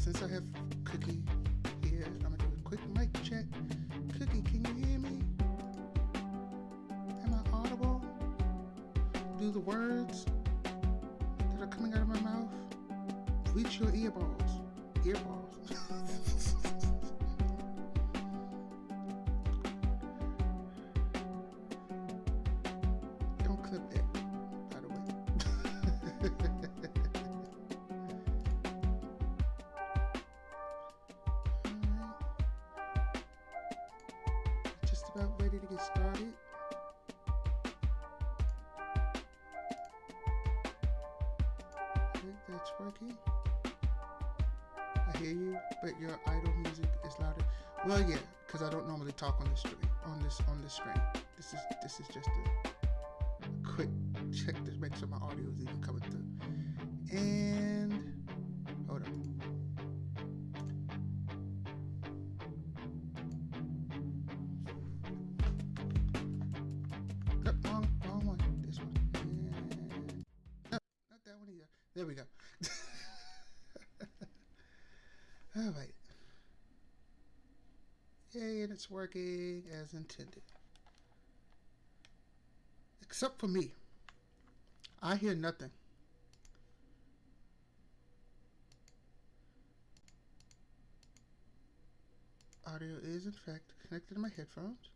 since I have Cookie here, I'm gonna do a quick mic check. Cookie, can you hear me? Am I audible? Do the words that are coming out of my mouth reach your earballs? Don't clip that, by the way. Alright. Just about ready to get started. Okay, that's working. I hear you, but your idle music is louder. Well, yeah, because I don't normally talk on this screen. This is just a quick check to make sure my audio is even coming through. And hold on. Nope, wrong one. This one. And no, not that one either. There we go. All right. Yay, and it's working as intended. Except for me. I hear nothing. Audio is in fact connected to my headphones.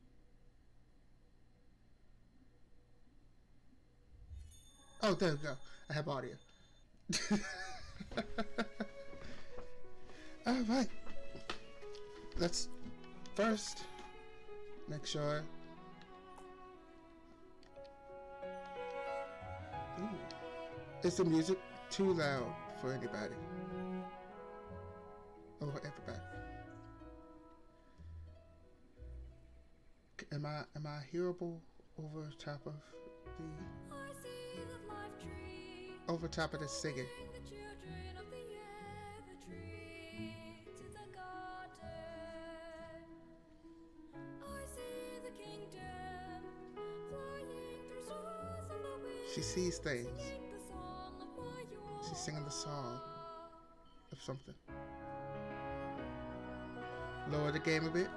Oh, there we go. I have audio. All right. Let's first make sure. Ooh. Is the music too loud for anybody? Or for everybody? Am I hearable over top of the singing? She sees things. She's singing the song of something. Lower the game a bit.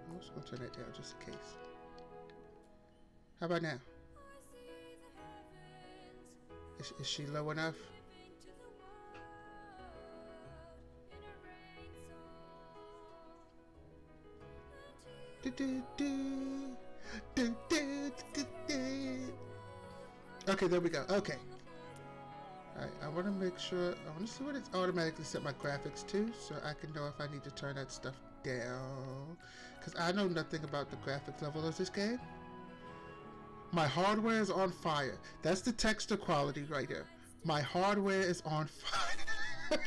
I'm just going to turn that down just in case. How about now? Is she low enough? Okay, there we go. Okay. Alright, I want to make sure. I want to see what it's automatically set my graphics to, so I can know if I need to turn that stuff down. Because I know nothing about the graphics level of this game. My hardware is on fire. That's the texture quality right there. My hardware is on fire.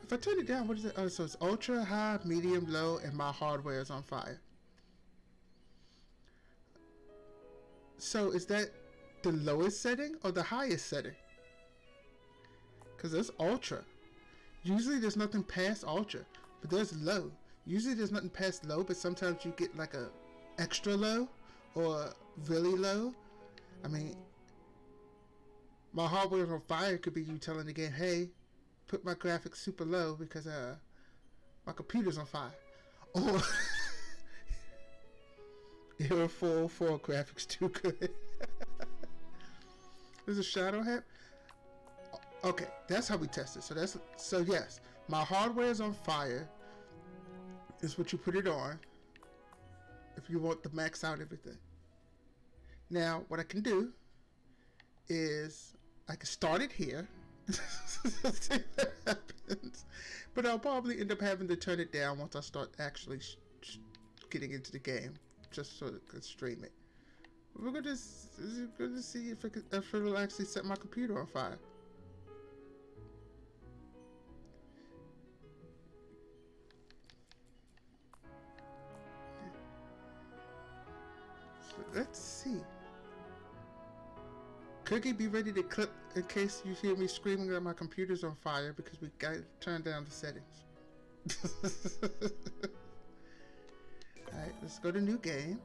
If I turn it down, what is it? Oh, so it's ultra, high, medium, low, and my hardware is on fire. So is that the lowest setting or the highest setting? Because there's ultra. Usually there's nothing past ultra, but there's low. Usually there's nothing past low, but sometimes you get like a extra low or really low. I mean, my hardware is on fire could be you telling the game, hey, put my graphics super low because my computer's on fire. Or you're full graphics too good. There's a shadow hat. Okay, that's how we test it. So yes, my hardware is on fire. Is what you put it on if you want to max out everything. Now, what I can do is I can start it here. See what happens. But I'll probably end up having to turn it down once I start actually getting into the game, just so I can stream it. We're going to see if it'll actually set my computer on fire. So let's see. Cookie, be ready to clip in case you hear me screaming that my computer's on fire because we got to turn down the settings. Alright, let's go to new game.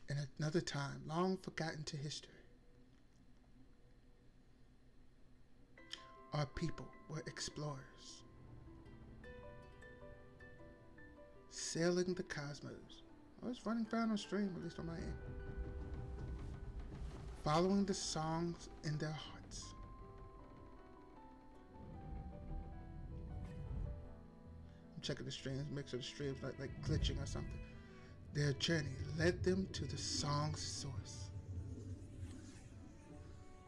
And another time long forgotten to history. Our people were explorers, sailing the cosmos. I was running fine on stream, at least on my end. Following the songs in their hearts. I'm checking the streams, make sure the stream's not like glitching or something. Their journey led them to the song's source.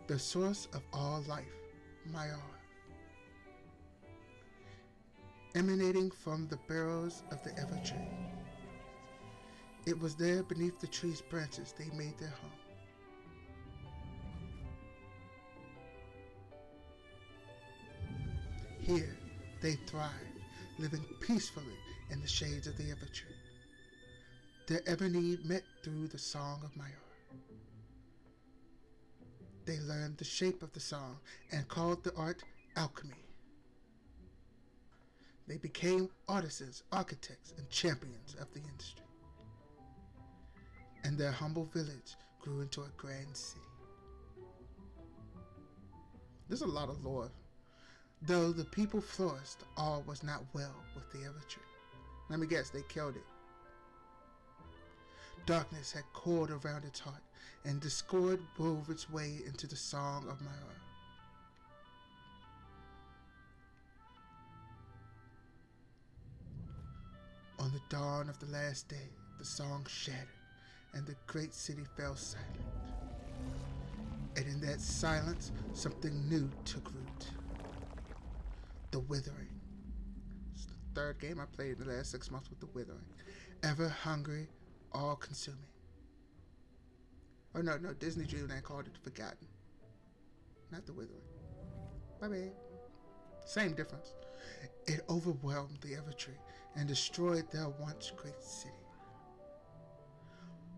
The source of all life, Mayar. Emanating from the barrows of the Evertree. It was there beneath the tree's branches they made their home. Here they thrived, living peacefully in the shades of the Evertree. Their ever need met through the song of Mayar. They learned the shape of the song and called the art alchemy. They became artisans, architects, and champions of the industry. And their humble village grew into a grand city. There's a lot of lore. Though the people flourished, all was not well with the Evertree. Let me guess, they killed it. Darkness had coiled around its heart, and discord wove its way into the song of Mayar. On the dawn of the last day, the song shattered, and the great city fell silent. And in that silence, something new took root. The Withering. It's the third game I played in the last 6 months with The Withering. Ever hungry, all consuming. Oh no, Disney Dreamland called it Forgotten. Not The Withering. My bad. Same difference. It overwhelmed the Evertree and destroyed their once great city.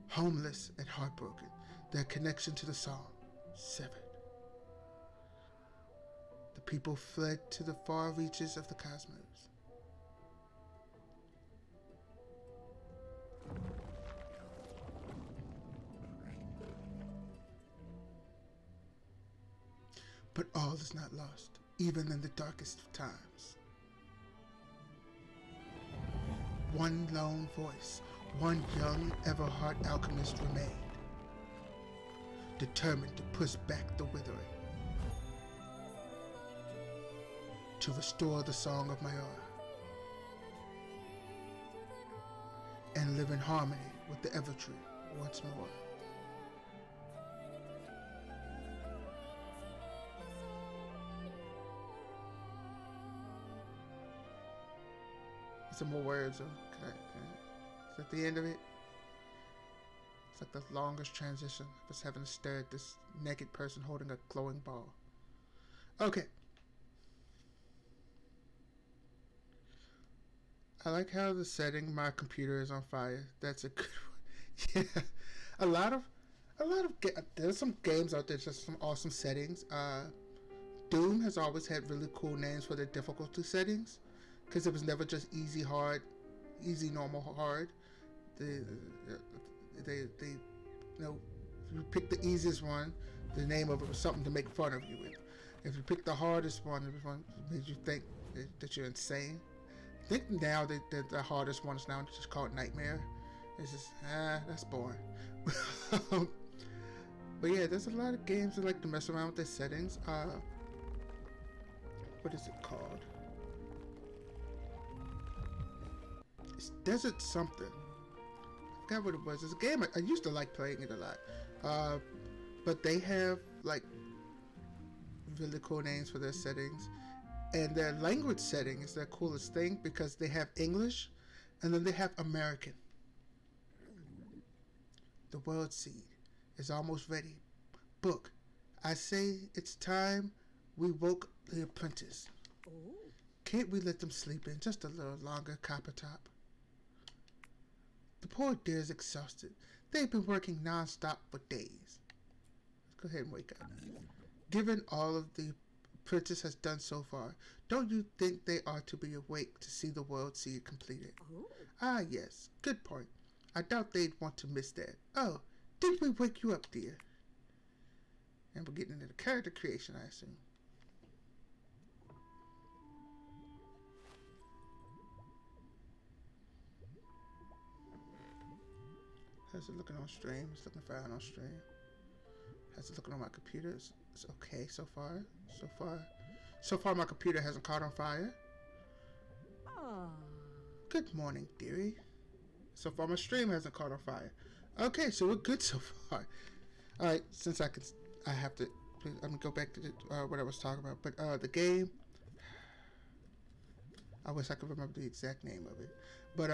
Homeless and heartbroken, their connection to the song severed. The people fled to the far reaches of the cosmos. But all is not lost, even in the darkest of times. One lone voice, one young Everheart alchemist remained, determined to push back the Withering, to restore the song of Mayar, and live in harmony with the Evertree once more. Some more words. Okay. Is that the end of it? It's like the longest transition of us having to stare at this naked person holding a glowing ball. Okay. I like how the setting my computer is on fire. That's a good one. Yeah. A lot of there's some games out there just some awesome settings. Doom has always had really cool names for their difficulty settings, because it was never just easy, hard, easy, normal, hard. They you know, if you pick the easiest one, the name of it was something to make fun of you with. If you pick the hardest one, it made you think that you're insane. I think now the hardest one is now just called Nightmare. It's just, that's boring. But yeah, there's a lot of games that like to mess around with their settings. What is it called? It's Desert something. I forgot what it was. It's a game I used to like playing it a lot. But they have like really cool names for their settings. And their language setting is their coolest thing because they have English and then they have American. The World Seed is almost ready. Book. I say it's time we woke the apprentice. Ooh. Can't we let them sleep in just a little longer, Coppertop? The poor dear's exhausted. They've been working non-stop for days. Let's go ahead and wake up. Given all of the apprentice has done so far, don't you think they ought to be awake to see the World Seed completed? Ooh. Ah, yes. Good point. I doubt they'd want to miss that. Oh, Did we wake you up, dear? And we're getting into the character creation, I assume. How's it looking on stream? It's looking fine on stream. How's it looking on my computer? It's okay so far. So far my computer hasn't caught on fire. Good morning, dearie. So far my stream hasn't caught on fire. Okay, so we're good so far. Alright, since I have to, let me go back to what I was talking about. But the game, I wish I could remember the exact name of it. But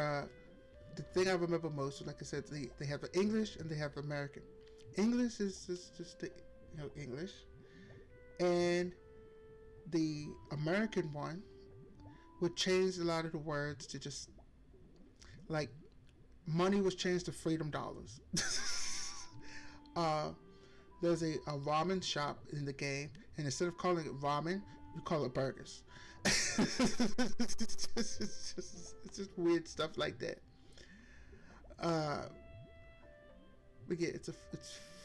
the thing I remember most, like I said, they have the English and they have the American. English is just the, English. And the American one would change a lot of the words to just, like, money was changed to freedom dollars. There's a ramen shop in the game, and instead of calling it ramen, you call it burgers. it's just weird stuff like that. But yeah, it's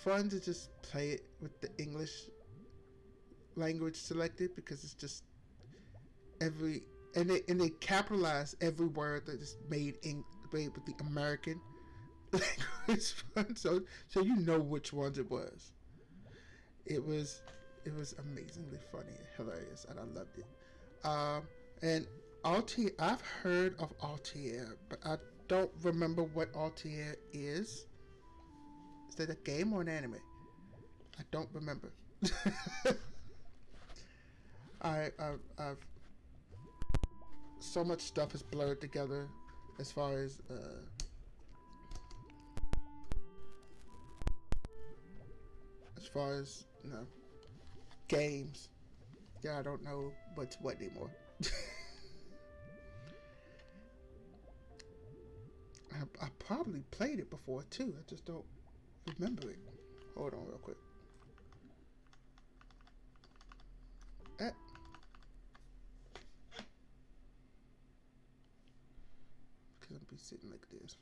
fun to just play it with the English language selected, because it's just and they capitalize every word that is made with the American language fun, so you know which ones it was. It was amazingly funny and hilarious, and I loved it. And Altair, I've heard of Altair, but I don't remember what Altair is. Is that a game or an anime? I don't remember. I've so much stuff is blurred together as far as games. Yeah, I don't know what's what anymore. I probably played it before too. I just don't remember it. Hold on real quick. Because I'll be sitting like this.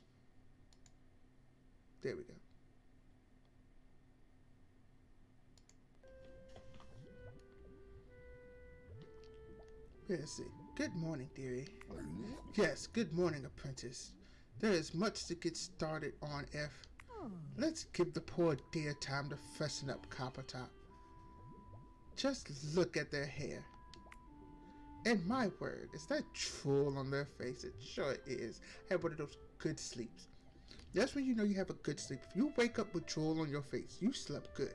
There we go. Let's see. Good morning, dearie. Yes, good morning, apprentice. There is much to get started on, F. Let's give the poor dear time to freshen up Coppertop. Just look at their hair. And my word, is that drool on their face? It sure is. I had one of those good sleeps. That's when you know you have a good sleep. If you wake up with drool on your face, you slept good.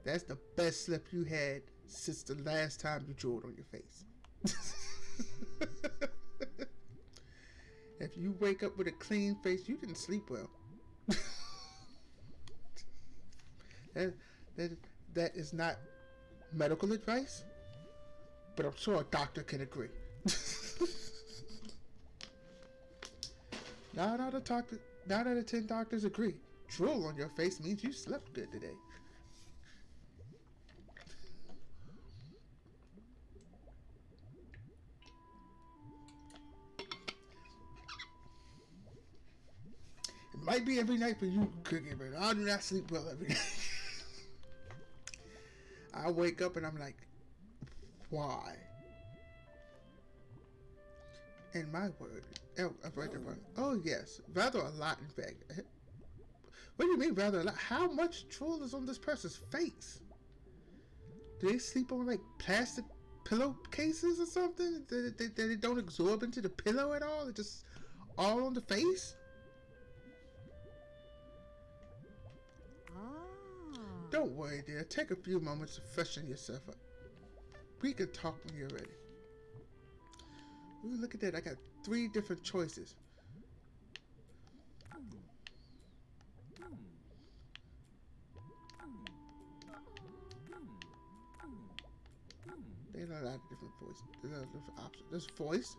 That's the best sleep you had since the last time you drooled on your face. If you wake up with a clean face, you didn't sleep well. That is not medical advice, but I'm sure a doctor can agree. 9 out of 10 doctors agree. Drool on your face means you slept good today. It might be every night for you, Cookie, but I do not sleep well every night. I wake up and I'm like, why? And my word, oh yes, rather a lot in fact. What do you mean rather a lot? How much drool is on this person's face? Do they sleep on like plastic pillowcases or something? That they don't absorb into the pillow at all? It's just all on the face? Don't worry, dear. Take a few moments to freshen yourself up. We can talk when you're ready. Ooh, look at that. I got 3 different choices. There's a lot of different voices. There's a lot of different options. There's voice.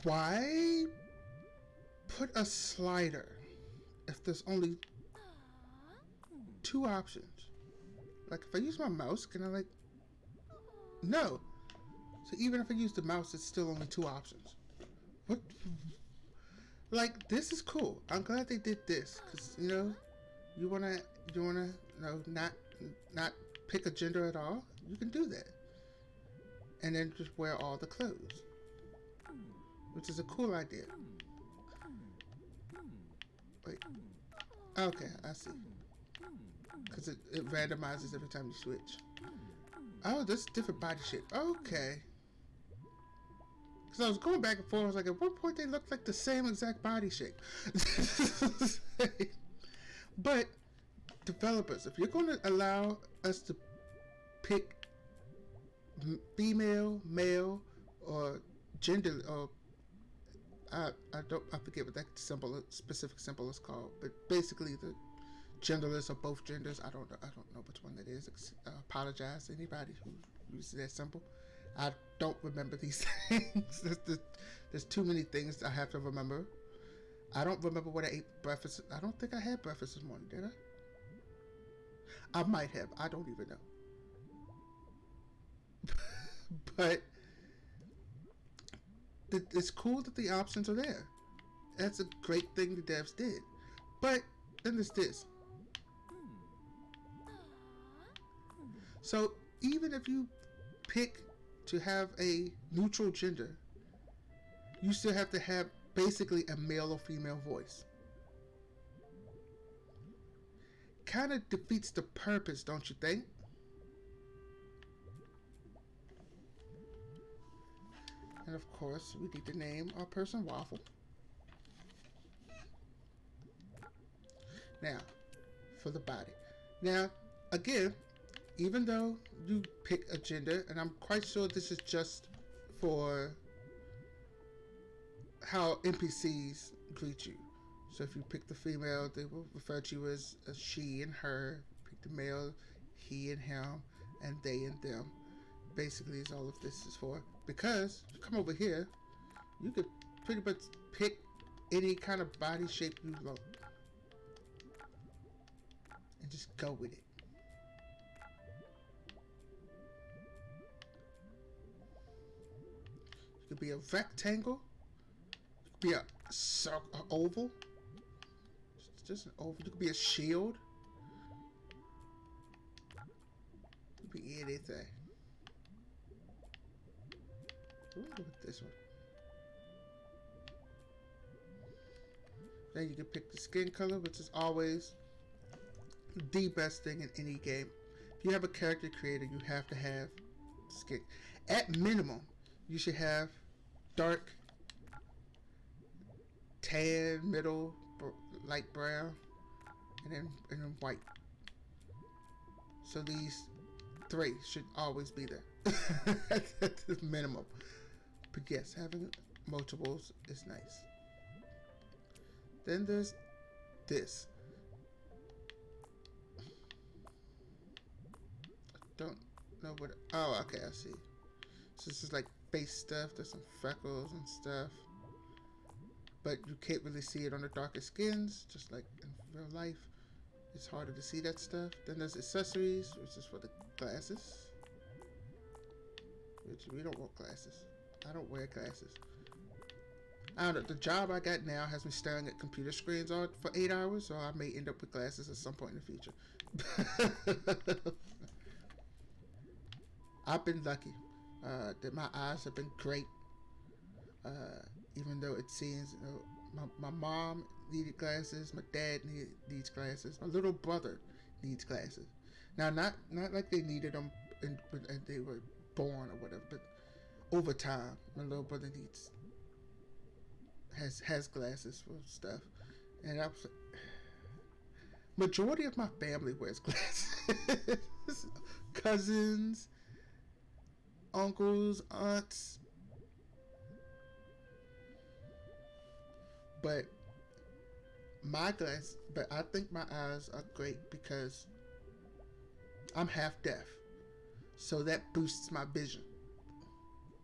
Why put a slider if there's only 2 options? Like if I use my mouse, can I like... No. So even if I use the mouse, it's still only 2 options. What? Like, this is cool. I'm glad they did this, because you wanna not pick a gender at all. You can do that, and then just wear all the clothes, which is a cool idea. Wait, okay, I see. Because it randomizes every time you switch. Oh, this is different body shape. Okay. Because I was going back and forth. I was like, at one point they looked like the same exact body shape. But developers, if you're going to allow us to pick female, male, or gender, or I forget what that specific symbol is called, but basically the genderless or both genders. I don't know which one that is. I apologize to anybody who uses that symbol. I don't remember these things. There's too many things I have to remember. I don't remember what I ate for breakfast. I don't think I had breakfast this morning, did I? I might have. I don't even know. But it's cool that the options are there. That's a great thing the devs did. But then there's this. So even if you pick to have a neutral gender, you still have to have basically a male or female voice. Kind of defeats the purpose, don't you think? And of course, we need to name our person Waffle. Now, for the body. Now, again, even though you pick a gender, and I'm quite sure this is just for how NPCs greet you. So if you pick the female, they will refer to you as a she and her. Pick the male, he and him, and they and them. Basically, is all of this is for. Because, if you come over here, you could pretty much pick any kind of body shape you want. And just go with it. You could be a rectangle. You could be a circle, an oval. Just an oval. You could be a shield. You could be anything. We'll go with this one. Then you can pick the skin color, which is always the best thing in any game. If you have a character creator, you have to have skin. At minimum, you should have dark, tan, middle, light brown, and then white. So these 3 should always be there. That's the minimum. But yes, having multiples is nice. Then there's this. Don't know what. Oh, okay, I see. So this is like face stuff. There's some freckles and stuff, but you can't really see it on the darker skins, just like in real life. It's harder to see that stuff. Then there's accessories, which is for the glasses. Which we don't want glasses. I don't wear glasses. I don't know. The job I got now has me staring at computer screens all for 8 hours, so I may end up with glasses at some point in the future. I've been lucky that my eyes have been great. Even though it seems, my mom needed glasses, my dad needs glasses, my little brother needs glasses. Now, not like they needed them and they were born or whatever, but over time, my little brother has glasses for stuff, and I was majority of my family wears glasses. Cousins, uncles, aunts. But I think my eyes are great because I'm half deaf. So that boosts my vision.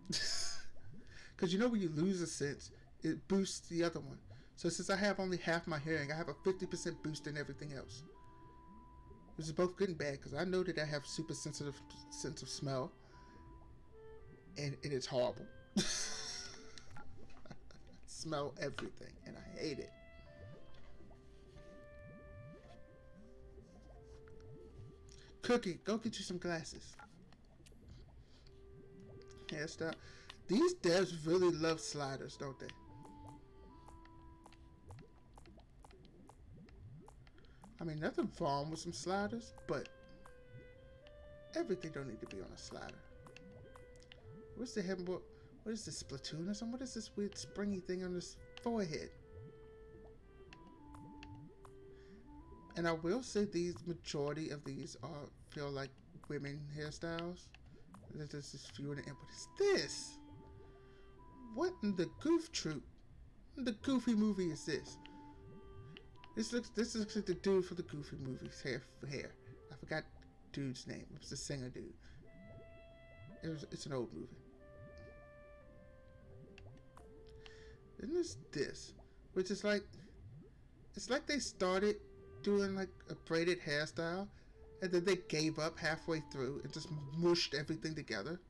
Because when you lose a sense, it boosts the other one. So since I have only half my hearing, I have a 50% boost in everything else. Which is both good and bad, because I know that I have super sensitive sense of smell. and it's horrible. Smell everything, and I hate it. Cookie, go get you some glasses. Hairstyle. These devs really love sliders, don't they? I mean, nothing wrong with some sliders, but everything don't need to be on a slider. What's the head? What is this, Splatoon or something? What is this weird springy thing on this forehead? And I will say these majority of these are feel like women hairstyles. There's just few in the end. What is this? What in the goof troop? The Goofy movie is this? This looks like the dude for the Goofy movies. Hair. I forgot dude's name. It was the singer dude. It's an old movie. Then there's this, which is like, it's like they started doing like a braided hairstyle, and then they gave up halfway through and just mushed everything together.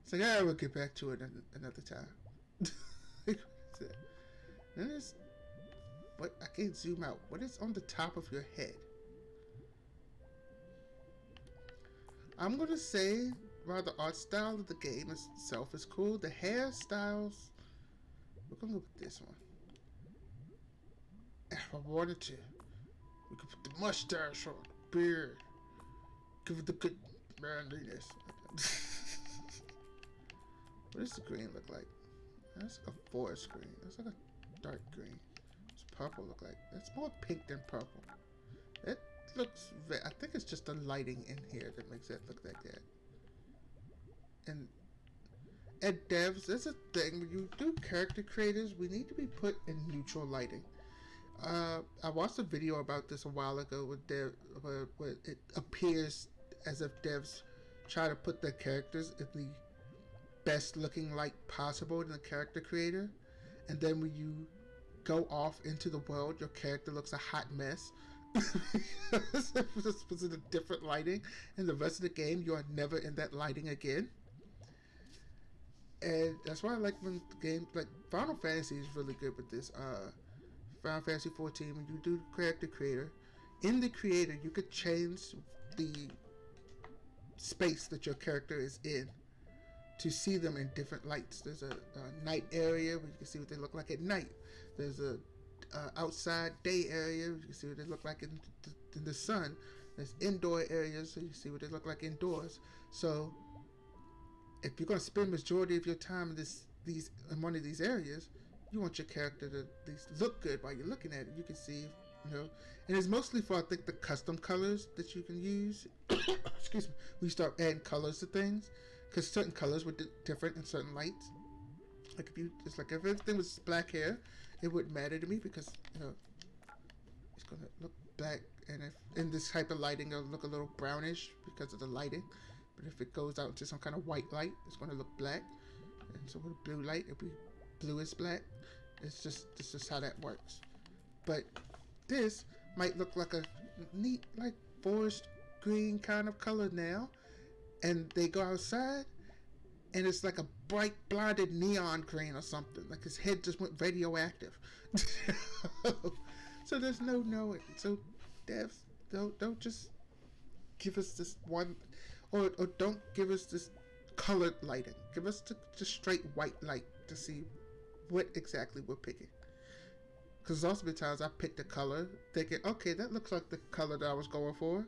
It's like, we'll get back to it another time. Then there's, what, I can't zoom out. What is on the top of your head? I'm gonna say, while the art style of the game itself is cool, the hairstyles, we're gonna go with this one. If I wanted to, we could put the mustache on, the beard, give it the good manliness. What does the green look like? That's like a forest green. That's like a dark green. What's purple look like? That's more pink than purple. It looks, I think it's just the lighting in here that makes that look like that. And at devs, there's a thing, when you do character creators, we need to be put in neutral lighting. I watched a video about this a while ago where it appears as if devs try to put their characters in the best looking light possible in the character creator, and then when you go off into the world, your character looks a hot mess. Because it was in a different lighting, and the rest of the game you are never in that lighting again. And that's why I like when the game, like Final Fantasy is really good with this. Final Fantasy 14, when you do character creator, in the creator you could change the space that your character is in to see them in different lights. There's a night area where you can see what they look like at night. There's a outside day area where you can see what they look like in the sun. There's indoor areas so you see what they look like indoors. So if you're going to spend majority of your time in one of these areas, you want your character to at least look good while you're looking at it. You can see, and it's mostly for, I think, the custom colors that you can use. Excuse me. We start adding colors to things, because certain colors were different in certain lights. Like if everything was black hair, it wouldn't matter to me because it's gonna look black, and if in this type of lighting, it'll look a little brownish because of the lighting. But if it goes out into some kind of white light, it's gonna look black. And so with blue light, it'll be blue is black. It's just how that works. But this might look like a neat, like forest green kind of color now, and they go outside and it's like a bright blinded neon green or something, like his head just went radioactive. So there's no knowing. So devs, don't just give us this one, or don't give us this colored lighting. Give us just straight white light to see what exactly we're picking. Because also been times I picked a color thinking, okay, that looks like the color that I was going for.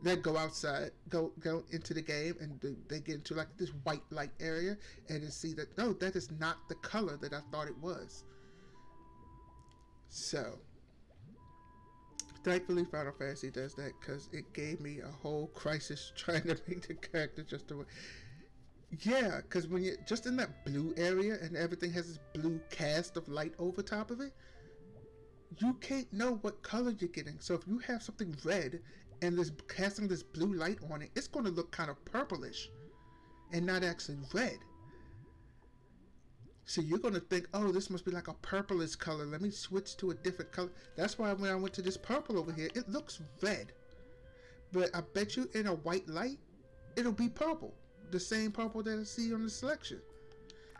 Then go outside, go into the game, and they get into like this white light area, and then see that, no, that is not the color that I thought it was. So, thankfully Final Fantasy does that, because it gave me a whole crisis trying to make the character just the way. Yeah, because when you're just in that blue area and everything has this blue cast of light over top of it, you can't know what color you're getting. So if you have something red and this casting this blue light on it, it's going to look kind of purplish and not actually red. So you're going to think, oh, this must be like a purplish color. Let me switch to a different color. That's why when I went to this purple over here, it looks red. But I bet you in a white light, it'll be purple. the same purple that I see on the selection.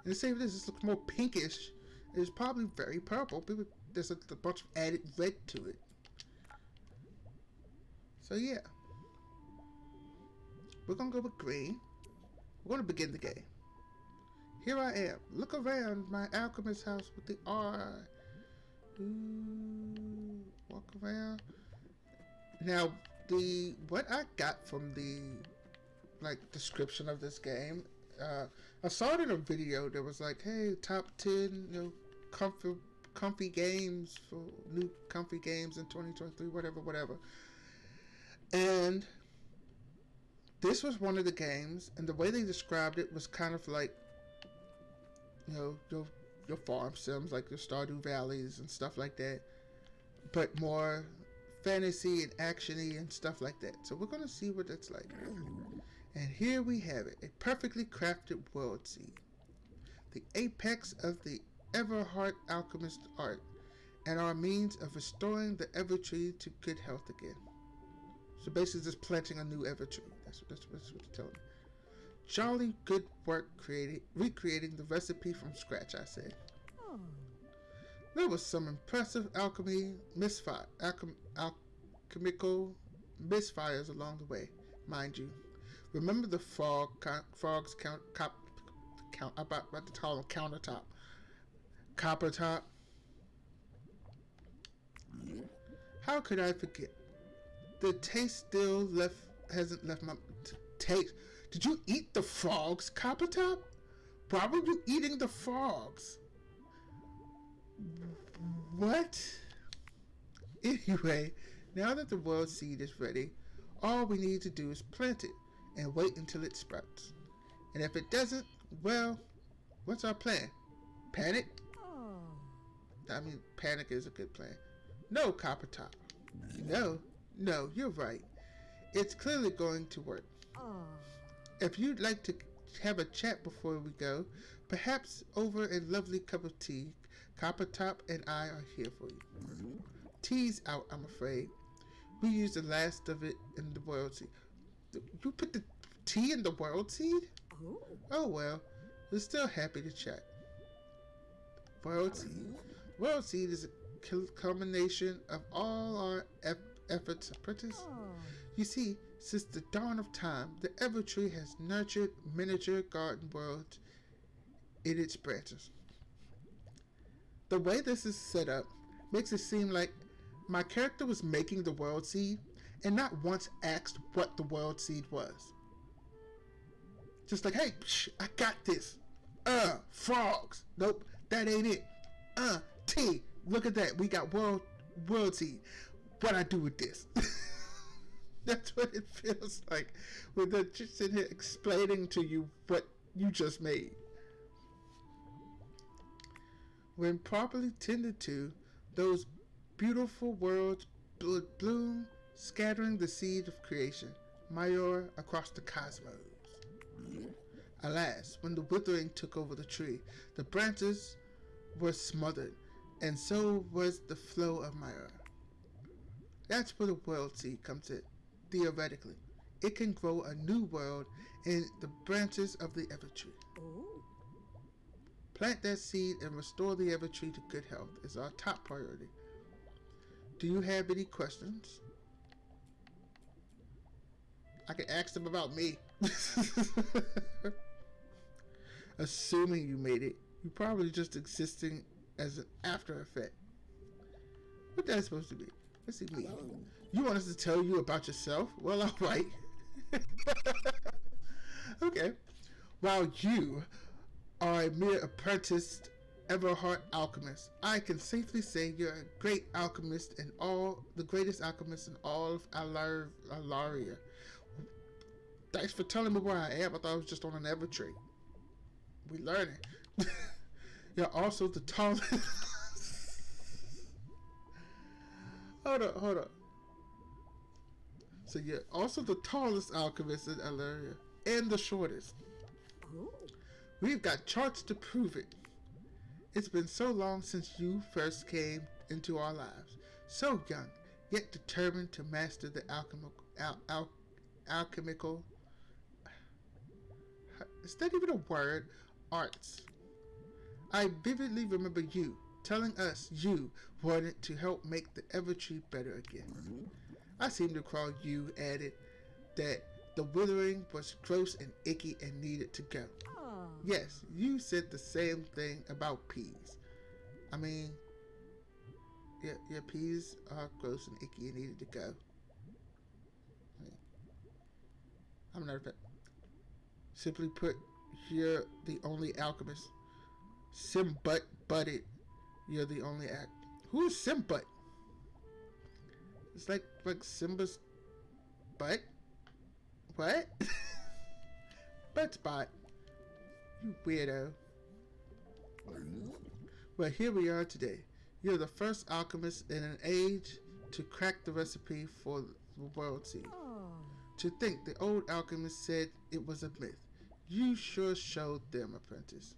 And the same this looks more pinkish. It's probably very purple. There's a bunch of added red to it. So yeah, we're gonna go with green. We're gonna begin the game. Here I am. Look around my alchemist house with the R. Ooh, walk around. Now, what I got from the description of this game, I saw it in a video that was like, hey, top 10, comfy games for new comfy games in 2023, whatever. And this was one of the games, and the way they described it was kind of like, your farm sims, like your Stardew Valleys and stuff like that, but more fantasy and actiony and stuff like that. So we're gonna see what that's like. And here we have it, a perfectly crafted world seed, the apex of the Everheart alchemist art, and our means of restoring the Evertree to good health again. So basically, just planting a new Evertree. That's what they're telling me. Jolly good work recreating the recipe from scratch, I said. Oh. There was some impressive alchemical misfires along the way, mind you. Remember the frogs about to call them countertop, copper top? How could I forget? The taste still hasn't left my taste. Did you eat the frogs, Copper Top? Why were you eating the frogs? What? Anyway, now that the world seed is ready, all we need to do is plant it and wait until it sprouts. And if it doesn't, well, what's our plan? Panic? I mean, panic is a good plan. No, Copper Top. No, you're right. It's clearly going to work. If you'd like to have a chat before we go, perhaps over a lovely cup of tea, Copper Top and I are here for you. Tea's out, I'm afraid. We used the last of it in the world seed. You put the tea in the world seed? Oh well, we're still happy to chat. World seed. World seed is a culmination of all our efforts, apprentice. You see, since the dawn of time, the Evertree has nurtured miniature garden worlds in its branches. The way this is set up makes it seem like my character was making the world seed and not once asked what the world seed was. Just like, hey, I got this. Frogs. Nope, that ain't it. Tea. Look at that. We got world seed. What I do with this? That's what it feels like when they're just sitting here explaining to you what you just made. When properly tended to, those beautiful worlds bloom, scattering the seed of creation, Mayor, across the cosmos. Alas, when the withering took over the tree, the branches were smothered, and so was the flow of Mayor. That's where the world seed comes in. Theoretically, it can grow a new world in the branches of the Evertree. Plant that seed and restore the Evertree to good health is our top priority. Do you have any questions? I can ask them about me. Assuming you made it, you're probably just existing as an after effect. What that's supposed to be? Let's see me. You want us to tell you about yourself? Well, alright. Okay. While you are a mere apprenticed Everheart alchemist, I can safely say you're a great alchemist and the greatest alchemist in all of Alaria. Thanks for telling me where I am. I thought I was just on an Evertree. We learning. You're also the tallest. Hold up. So you're also the tallest alchemist in Alaria and the shortest. We've got charts to prove it. It's been so long since you first came into our lives. So young, yet determined to master the alchemical Is that even a word? Arts. I vividly remember you telling us you wanted to help make the Evertree better again. I seem to recall you added that the withering was gross and icky and needed to go. Yes, you said the same thing about peas. I mean, your peas are gross and icky and needed to go. I'm not a fan. Simply put, you're the only alchemist. Simbut butted. You're the only act. Who's Simbut? It's like Simba's butt. What? Butt spot. You weirdo. Well, here we are today. You're the first alchemist in an age to crack the recipe for the world seed. To think the old alchemist said it was a myth. You sure showed them, apprentice.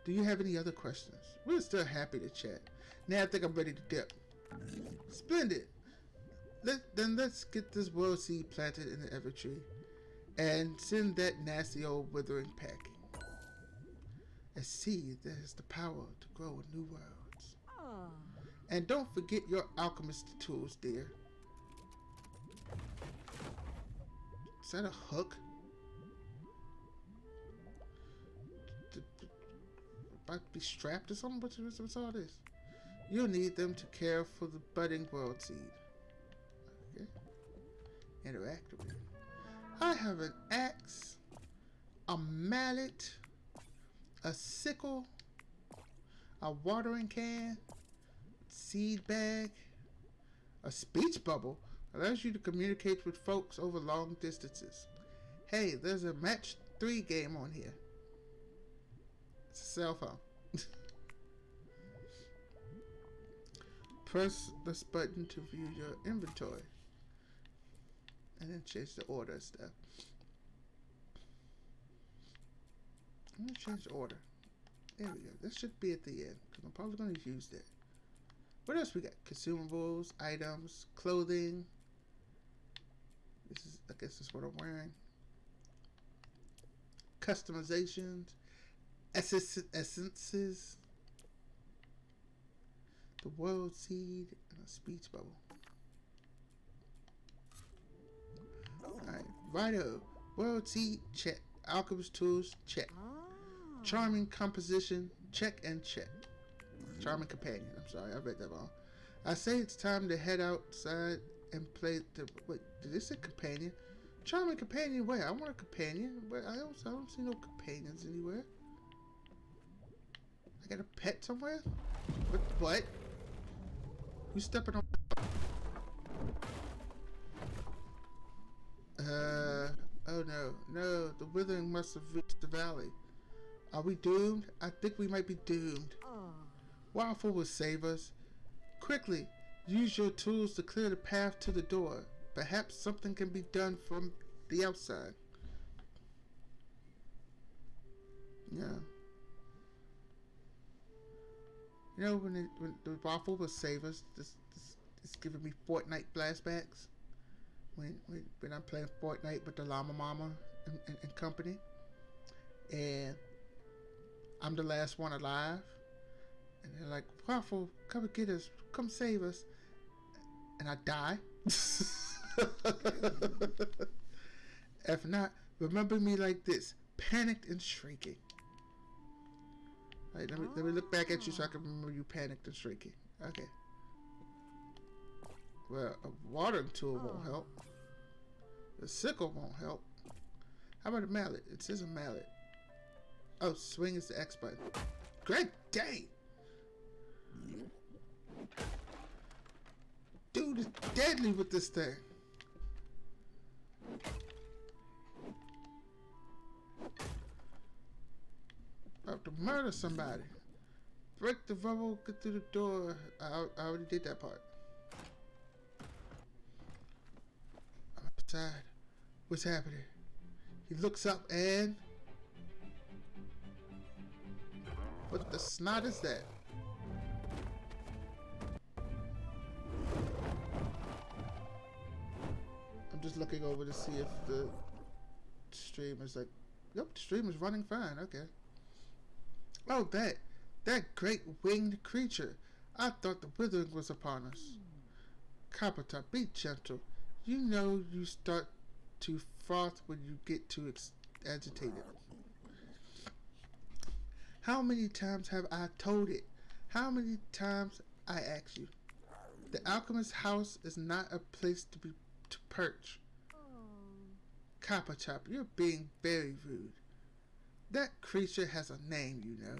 Do you have any other questions? We're still happy to chat. Now I think I'm ready to dip. Splendid. Then let's get this world seed planted in the Evertree and send that nasty old withering packing. A seed that has the power to grow new worlds. And don't forget your alchemist tools, dear. Is that a hook? About to be strapped or something? What's all this? You'll need them to care for the budding world seed. Okay. Interact with it. I have an axe, a mallet, a sickle, a watering can, seed bag, a speech bubble. Allows you to communicate with folks over long distances. Hey, there's a match 3 game on here. It's a cell phone. Press this button to view your inventory. And then change the order stuff. I'm going to change the order. There we go. This should be at the end. Because I'm probably going to use that. What else we got? Consumables, items, clothing. This is, I guess this is what I'm wearing. Customizations. Essences. The world seed. And a speech bubble. Alright. Righto. World seed. Check. Alchemist tools. Check. Charming composition. Check and check. Charming companion. I'm sorry. I read that wrong. I say it's time to head outside and play the... Wait, did this say companion? Charming companion, where? I want a companion. But I don't see no companions anywhere. I got a pet somewhere? What? Who's stepping on... Oh no. No, the withering must have reached the valley. Are we doomed? I think we might be doomed. Waffle will save us. Quickly, use your tools to clear the path to the door. Perhaps something can be done from the outside. Yeah. You know, when the Waffle will save us, this it's giving me Fortnite flashbacks. When I'm playing Fortnite with the Llama Mama and company. And I'm the last one alive. And they're like, Waffle, come and get us. Come save us. And I die. If not, remember me like this. Panicked and shrieking. Right, let me look back at you so I can remember you panicked and shrieking. Okay. Well, a watering tool won't help. The sickle won't help. How about a mallet? It says a mallet. Oh, swing is the X button. Great day! Dude is deadly with this thing. About to murder somebody. Break the rubble, get through the door. I already did that part. I'm outside. What's happening? He looks up and... What the snot is that? I'm just looking over to see if the stream is like, yep, the stream is running fine. Okay. Oh, that great winged creature. I thought the withering was upon us. Coppertop, be gentle. You know you start to froth when you get too agitated. How many times have I told it? How many times I ask you? The alchemist's house is not a place to perch. Coppertop, you're being very rude. That creature has a name, you know.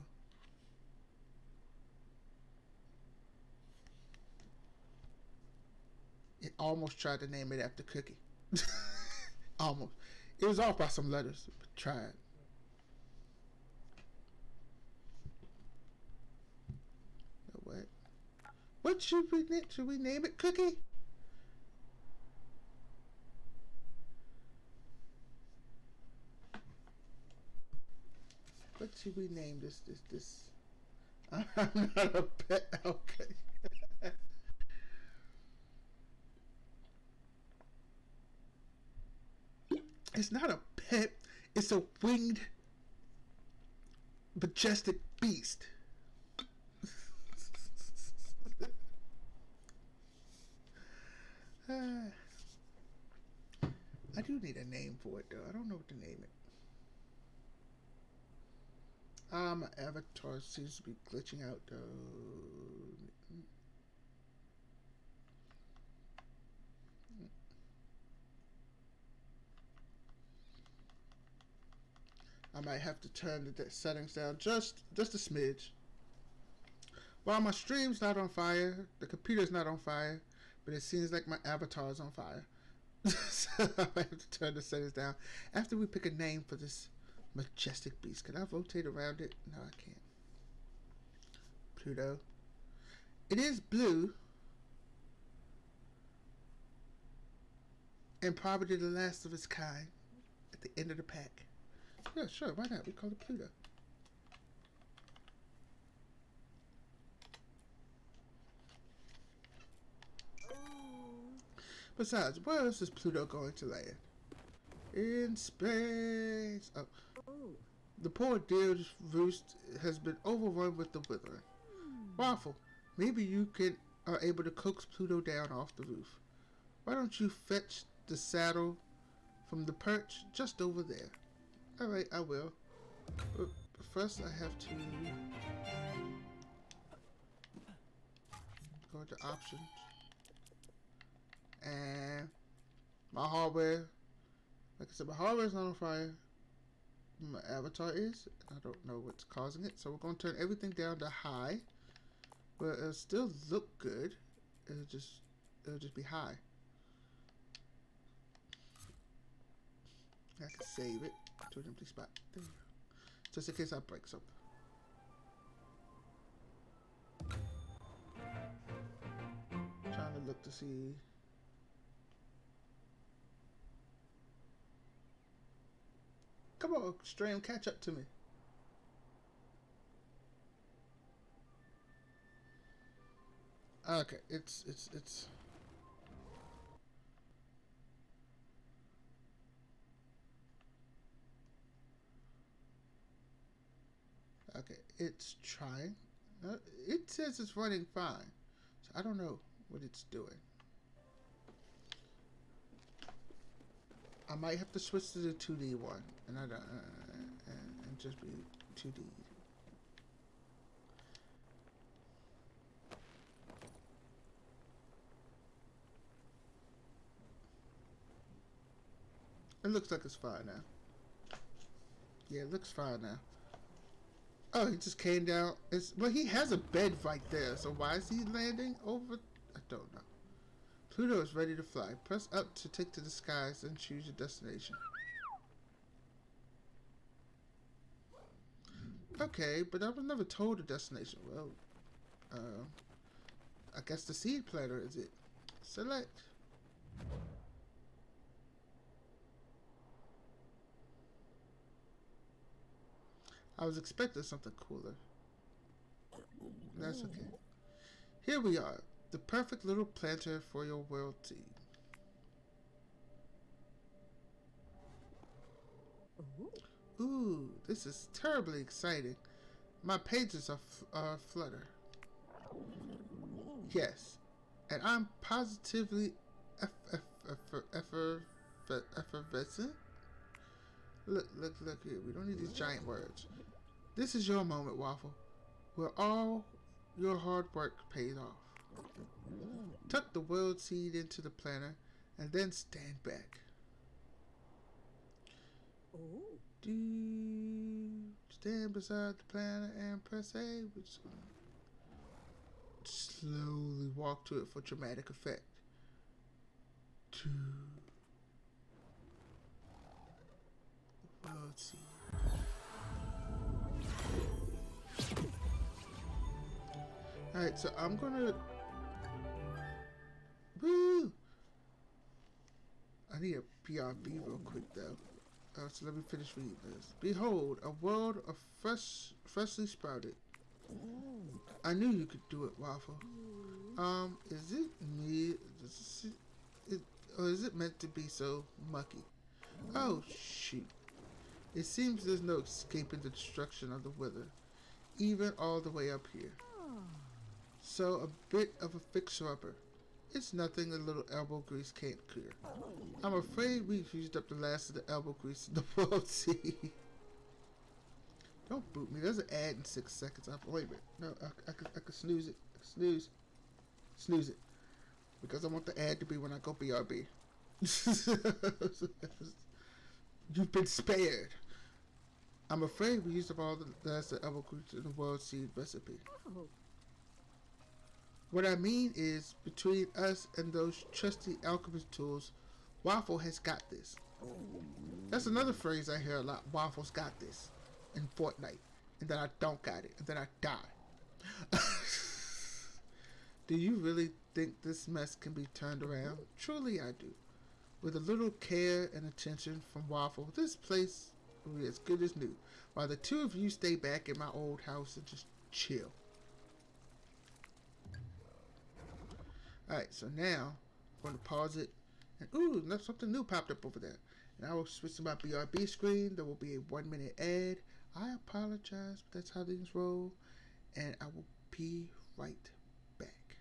It almost tried to name it after Cookie. Almost. It was off by some letters, but tried. What? What should we name? Should we name it Cookie? What should we name this? I'm not a pet. Okay. It's not a pet. It's a winged, majestic beast. I do need a name for it though. I don't know what to name it. My avatar seems to be glitching out though. I might have to turn the settings down just a smidge. While my stream's not on fire, the computer's not on fire, but it seems like my avatar is on fire. So I might have to turn the settings down. After we pick a name for this majestic beast, can I rotate around it? No, I can't. Pluto. It is blue, and probably the last of its kind at the end of the pack. Yeah, sure, why not? We call it Pluto. Besides, where else is Pluto going to land? In space. Oh. The poor deer's roost has been overrun with the withering. Waffle, maybe you are able to coax Pluto down off the roof. Why don't you fetch the saddle from the perch just over there? Alright, I will. But first I have to go into options. And my hardware, like I said, my hardware is not on fire. My avatar is. I don't know what's causing it. So we're going to turn everything down to high. But it'll still look good. It'll just be high. I can save it to an empty spot. There you go. Just in case I break something. Trying to look to see. Come on, stream, catch up to me. Okay, it's okay, it's trying. It says it's running fine. So I don't know what it's doing. I might have to switch to the 2D one, and and just be 2D. It looks like it's fine now. Yeah, it looks fine now. Oh, he just came down. Well, he has a bed right there, so why is he landing over? I don't know. Pluto is ready to fly. Press up to take to the skies and choose your destination. Okay, but I was never told a destination. Well, I guess the seed planter is it. Select. I was expecting something cooler. That's okay. Here we are. The perfect little planter for your world seed. Ooh, this is terribly exciting. My pages are flutter. Yes, and I'm positively effervescent. Look here. We don't need these giant words. This is your moment, Waffle, where all your hard work pays off. Tuck the world seed into the planter and then stand back. Do stand beside the planter and press A, which slowly walk to it for dramatic effect. To world seed. Alright, so I'm gonna. Woo! I need a PRB real quick though. So let me finish reading this. Behold, a world of freshly sprouted. I knew you could do it, Waffle. Is it me? Or is it meant to be so mucky? Oh, shoot. It seems there's no escaping the destruction of the wither, even all the way up here. So, a bit of a fixer-upper. It's nothing a little elbow grease can't clear. I'm afraid we've used up the last of the elbow grease in the world sea. Don't boot me. There's an ad in 6 seconds. Wait a minute. No, I could snooze it. Snooze it. Because I want the ad to be when I go BRB. You've been spared. I'm afraid we used up all the last of the elbow grease in the world seed recipe. What I mean is, between us and those trusty alchemist tools, Waffle has got this. That's another phrase I hear a lot. Waffle's got this in Fortnite. And then I don't got it. And then I die. Do you really think this mess can be turned around? Truly I do. With a little care and attention from Waffle, this place will be as good as new. While the two of you stay back in my old house and just chill. Alright, so now I'm going to pause it. And ooh, something new popped up over there. And I will switch to my BRB screen. There will be a 1-minute ad. I apologize, but that's how things roll. And I will be right back.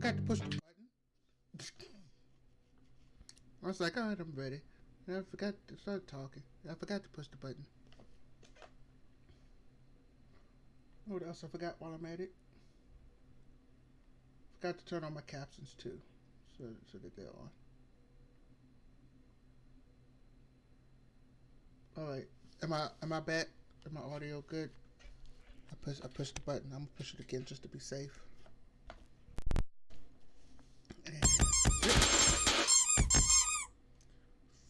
forgot to push the button. I was like, alright, I'm ready. And I forgot to start talking. I forgot to push the button. What else I forgot while I'm at it? Forgot to turn on my captions too, so that they're on. All right, am I back? Am my audio good? I pushed the button. I'm gonna push it again just to be safe. And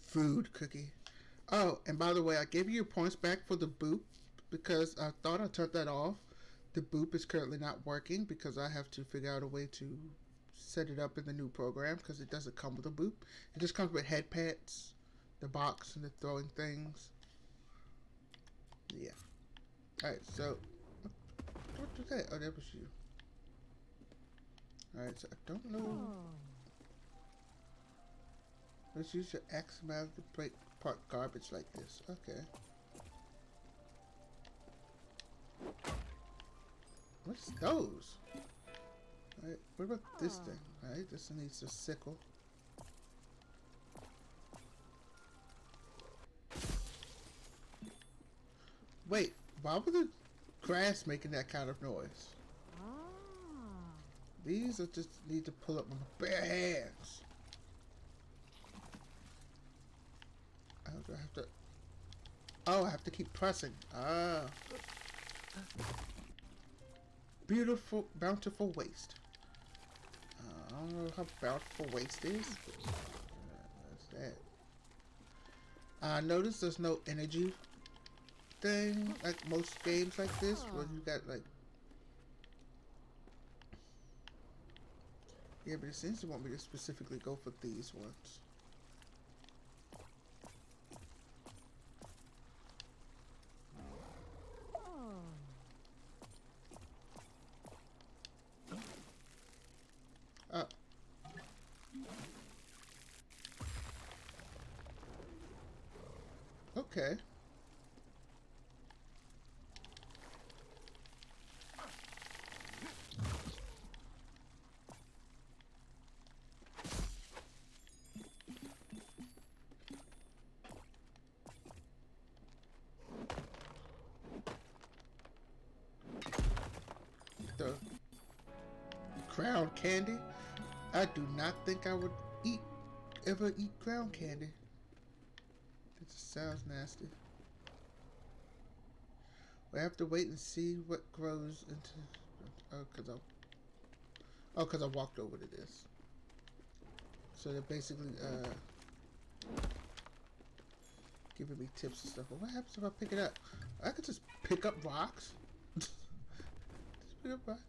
food cookie. Oh, and by the way, I gave you your points back for the boop because I thought I turned that off. The boop is currently not working because I have to figure out a way to set it up in the new program because it doesn't come with a boop. It just comes with head pads, the box, and the throwing things. Yeah. Alright, so. What was that? Oh, that was you. Alright, so I don't know. Let's use your axe mouth to break apart garbage like this. Okay. What's those? Alright, what about this thing? Alright, this needs a sickle. Wait, why would the grass making that kind of noise? These are just need to pull up with my bare hands. I have to. Oh, I have to keep pressing. Ah. Beautiful, bountiful waste. I don't know how bountiful waste is. That's that. I noticed there's no energy thing like most games like this, where you got like. Yeah, but it seems to want me to specifically go for these ones. Oh. Okay. The ground candy. I do not think I would ever eat ground candy. It just sounds nasty. We have to wait and see what grows into. Cause I walked over to this. So they're basically giving me tips and stuff. But what happens if I pick it up? I could just pick up rocks. Just pick up rocks.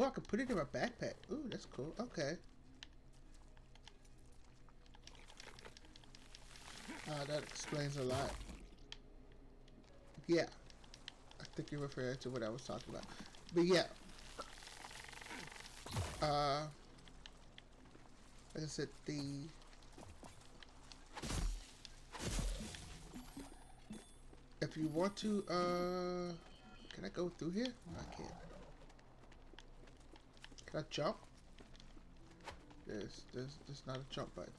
Oh, I can put it in my backpack. Ooh, that's cool. Okay. That explains a lot. Yeah. I think you're referring to what I was talking about. But yeah. Like I said, if you want to, can I go through here? No, I can't. Can I jump? There's not a jump button.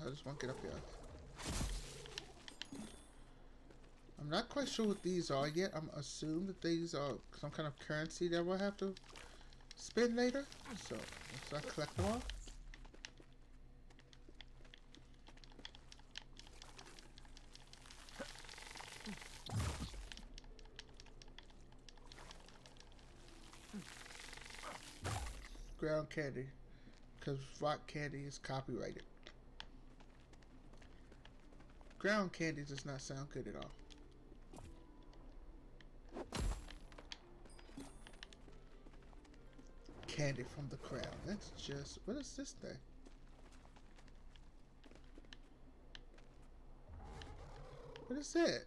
I just want to get up here. I'm not quite sure what these are yet. I'm assuming that these are some kind of currency that we'll have to spend later. So let's collect them all. Ground candy, because rock candy is copyrighted. Ground candy does not sound good at all. Candy from the crowd. That's just... What is this thing? What is that?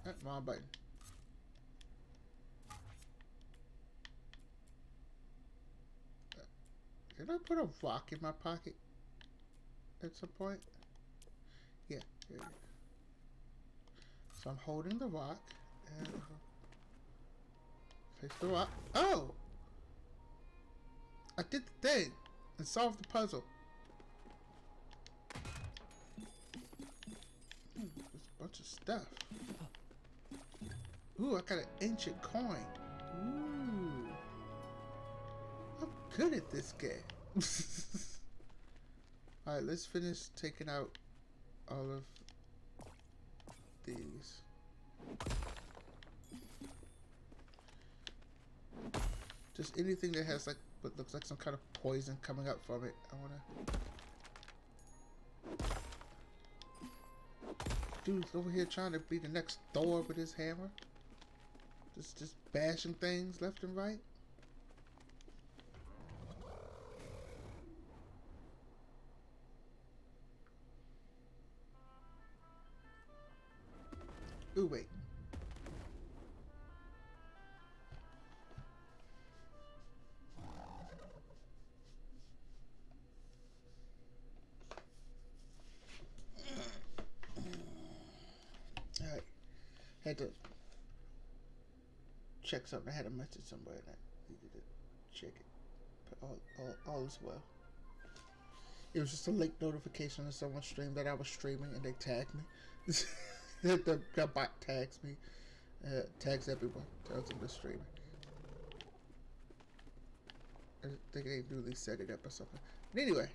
That's my button. Did I put a rock in my pocket at some point? Yeah, there you go. So I'm holding the rock and place the rock. Oh! I did the thing and solved the puzzle. There's a bunch of stuff. Ooh, I got an ancient coin. Ooh. I'm good at this game. Alright, let's finish taking out all of these. Just anything that has like what looks like some kind of poison coming up from it. I wanna. Dude's over here trying to be the next Thor with his hammer. Just bashing things left and right. Ooh, wait. Alright. Had to check something. I had a message somewhere and I needed to check it. But all is well. It was just a late notification on someone's stream that I was streaming and they tagged me. the bot tags me. Tags everyone. Tells them they're streaming. I think they newly set it up or something. But anyway.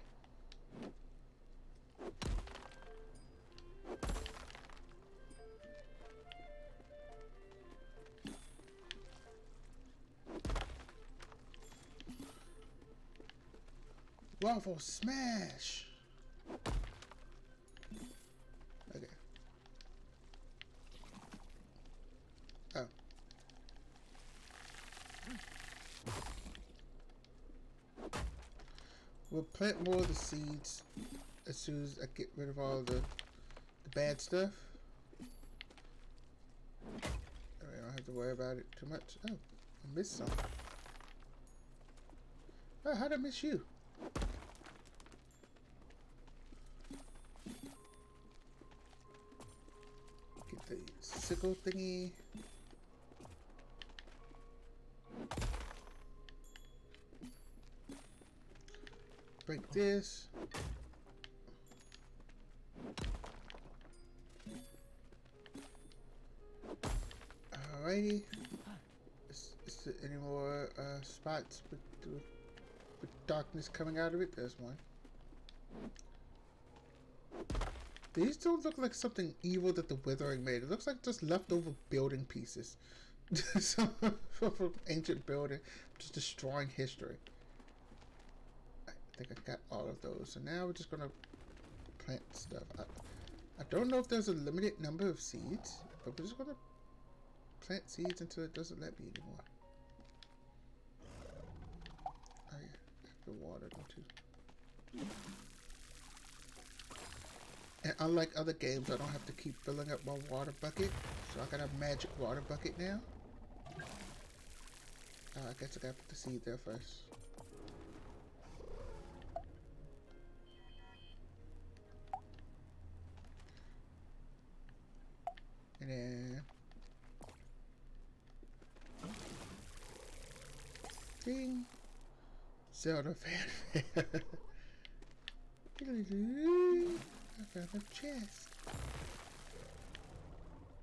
Waffle smash! Okay. Oh. We'll plant more of the seeds as soon as I get rid of all the bad stuff. I don't have to worry about it too much. Oh, I missed something. Oh, how'd I miss you? Get the sickle thingy. Break this. Alrighty. Is there any more spots with darkness coming out of it? There's one. These don't look like something evil that the Withering made. It looks like just leftover building pieces. From ancient building. Just destroying history. I think I got all of those. So now we're just going to plant stuff. I don't know if there's a limited number of seeds. But we're just going to plant seeds until it doesn't let me anymore. Oh yeah. I have to water them too. And unlike other games, I don't have to keep filling up my water bucket. So I got a magic water bucket now. I guess I gotta put the seed there first. And then... ding! Zelda fanfare. I found a chest.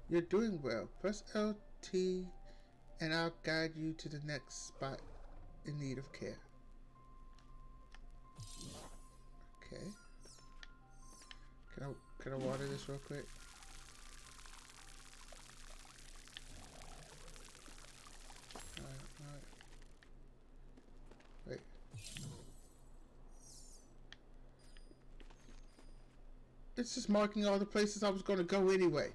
You're doing well. Press LT and I'll guide you to the next spot in need of care. Okay. Can I water this real quick? Alright. Wait. It's just marking all the places I was going to go anyway.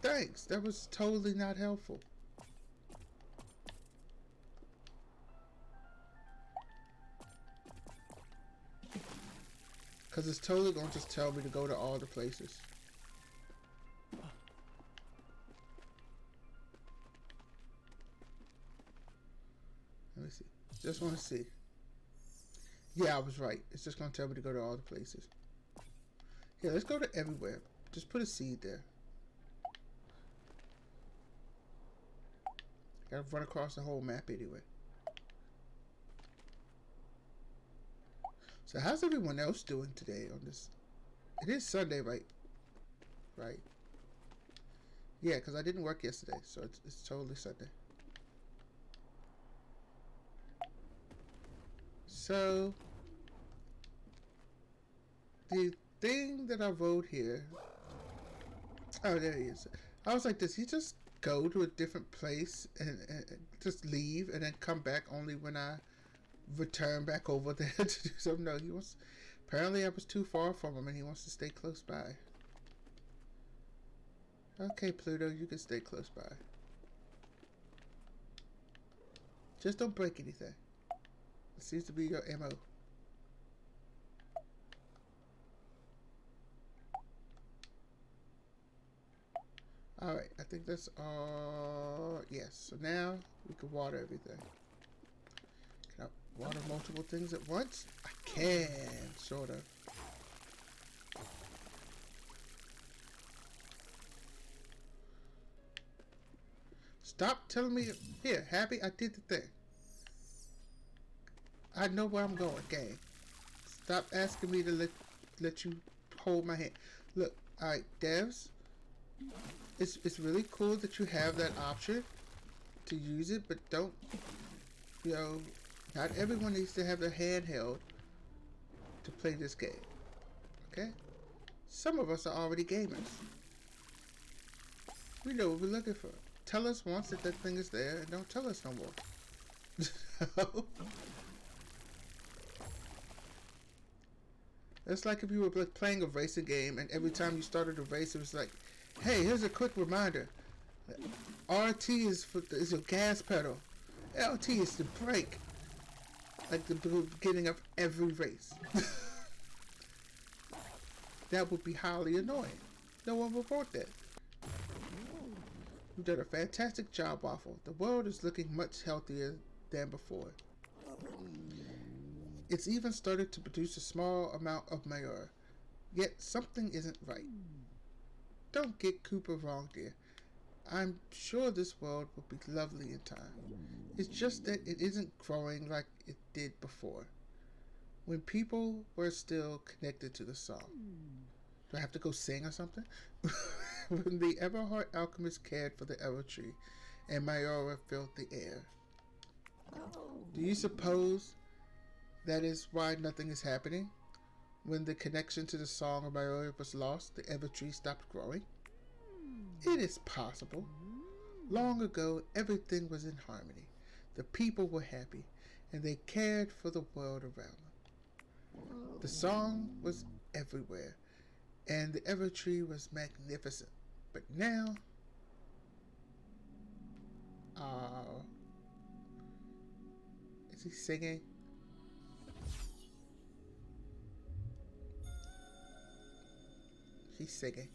Thanks. That was totally not helpful. Because it's totally going to just tell me to go to all the places. Let me see. Just want to see. Yeah, I was right. It's just going to tell me to go to all the places. Yeah, let's go to everywhere. Just put a seed there. Gotta run across the whole map anyway. So how's everyone else doing today on this? It is Sunday, right? Right. Yeah, because I didn't work yesterday, so it's totally Sunday. So the thing that I wrote here. Oh, there he is. I was like, does he just go to a different place and just leave and then come back only when I return back over there to do something? No, he wants. Apparently, I was too far from him, and he wants to stay close by. Okay, Pluto, you can stay close by. Just don't break anything. It seems to be your MO. Alright, I think that's all. Yes, so now we can water everything. Can I water multiple things at once? I can, sort of. Stop telling me. Here, Happy, I did the thing. I know where I'm going, game. Stop asking me to let you hold my hand. Look, alright, devs. It's really cool that you have that option to use it, but don't, you know, not everyone needs to have their hand held to play this game. Okay? Some of us are already gamers. We know what we're looking for. Tell us once that thing is there, and don't tell us no more. It's like if you were playing a racing game, and every time you started a race, it was like, hey, here's a quick reminder. RT is your gas pedal. LT is the brake. Like the beginning of every race. That would be highly annoying. No one would want that. You've done a fantastic job, Waffle. The world is looking much healthier than before. It's even started to produce a small amount of manure. Yet something isn't right. Don't get Cooper wrong, dear. I'm sure this world will be lovely in time. It's just that it isn't growing like it did before, when people were still connected to the song. Do I have to go sing or something? When the Everheart alchemist cared for the Evertree, and Mayora filled the air. Do you suppose that is why nothing is happening? When the connection to the song of Mayora was lost, the Evertree stopped growing? It is possible. Long ago, everything was in harmony. The people were happy, and they cared for the world around them. The song was everywhere, and the Evertree was magnificent. But now, is he singing? He's singing.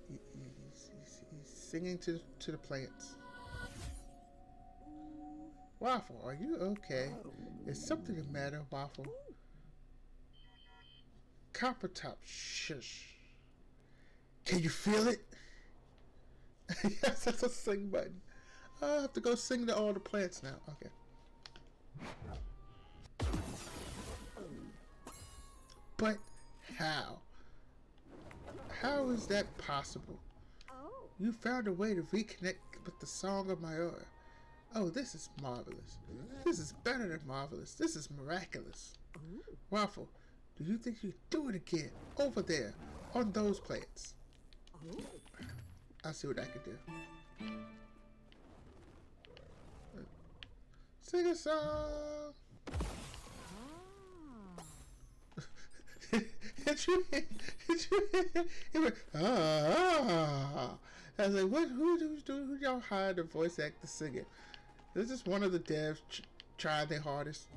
He's singing to the plants. Waffle, are you okay? Is something the matter, Waffle? Copper Top, shush. Can you feel it? Yes, that's a sing button. I have to go sing to all the plants now. Okay. But how? How is that possible? You found a way to reconnect with the song of Mayora. Oh, this is marvelous. This is better than marvelous. This is miraculous. Waffle, do you think you can do it again? Over there, on those plants. I'll see what I can do. Sing a song. He went, ah. I was like, what? Who y'all hired a voice actor to sing it? This is one of the devs trying their hardest.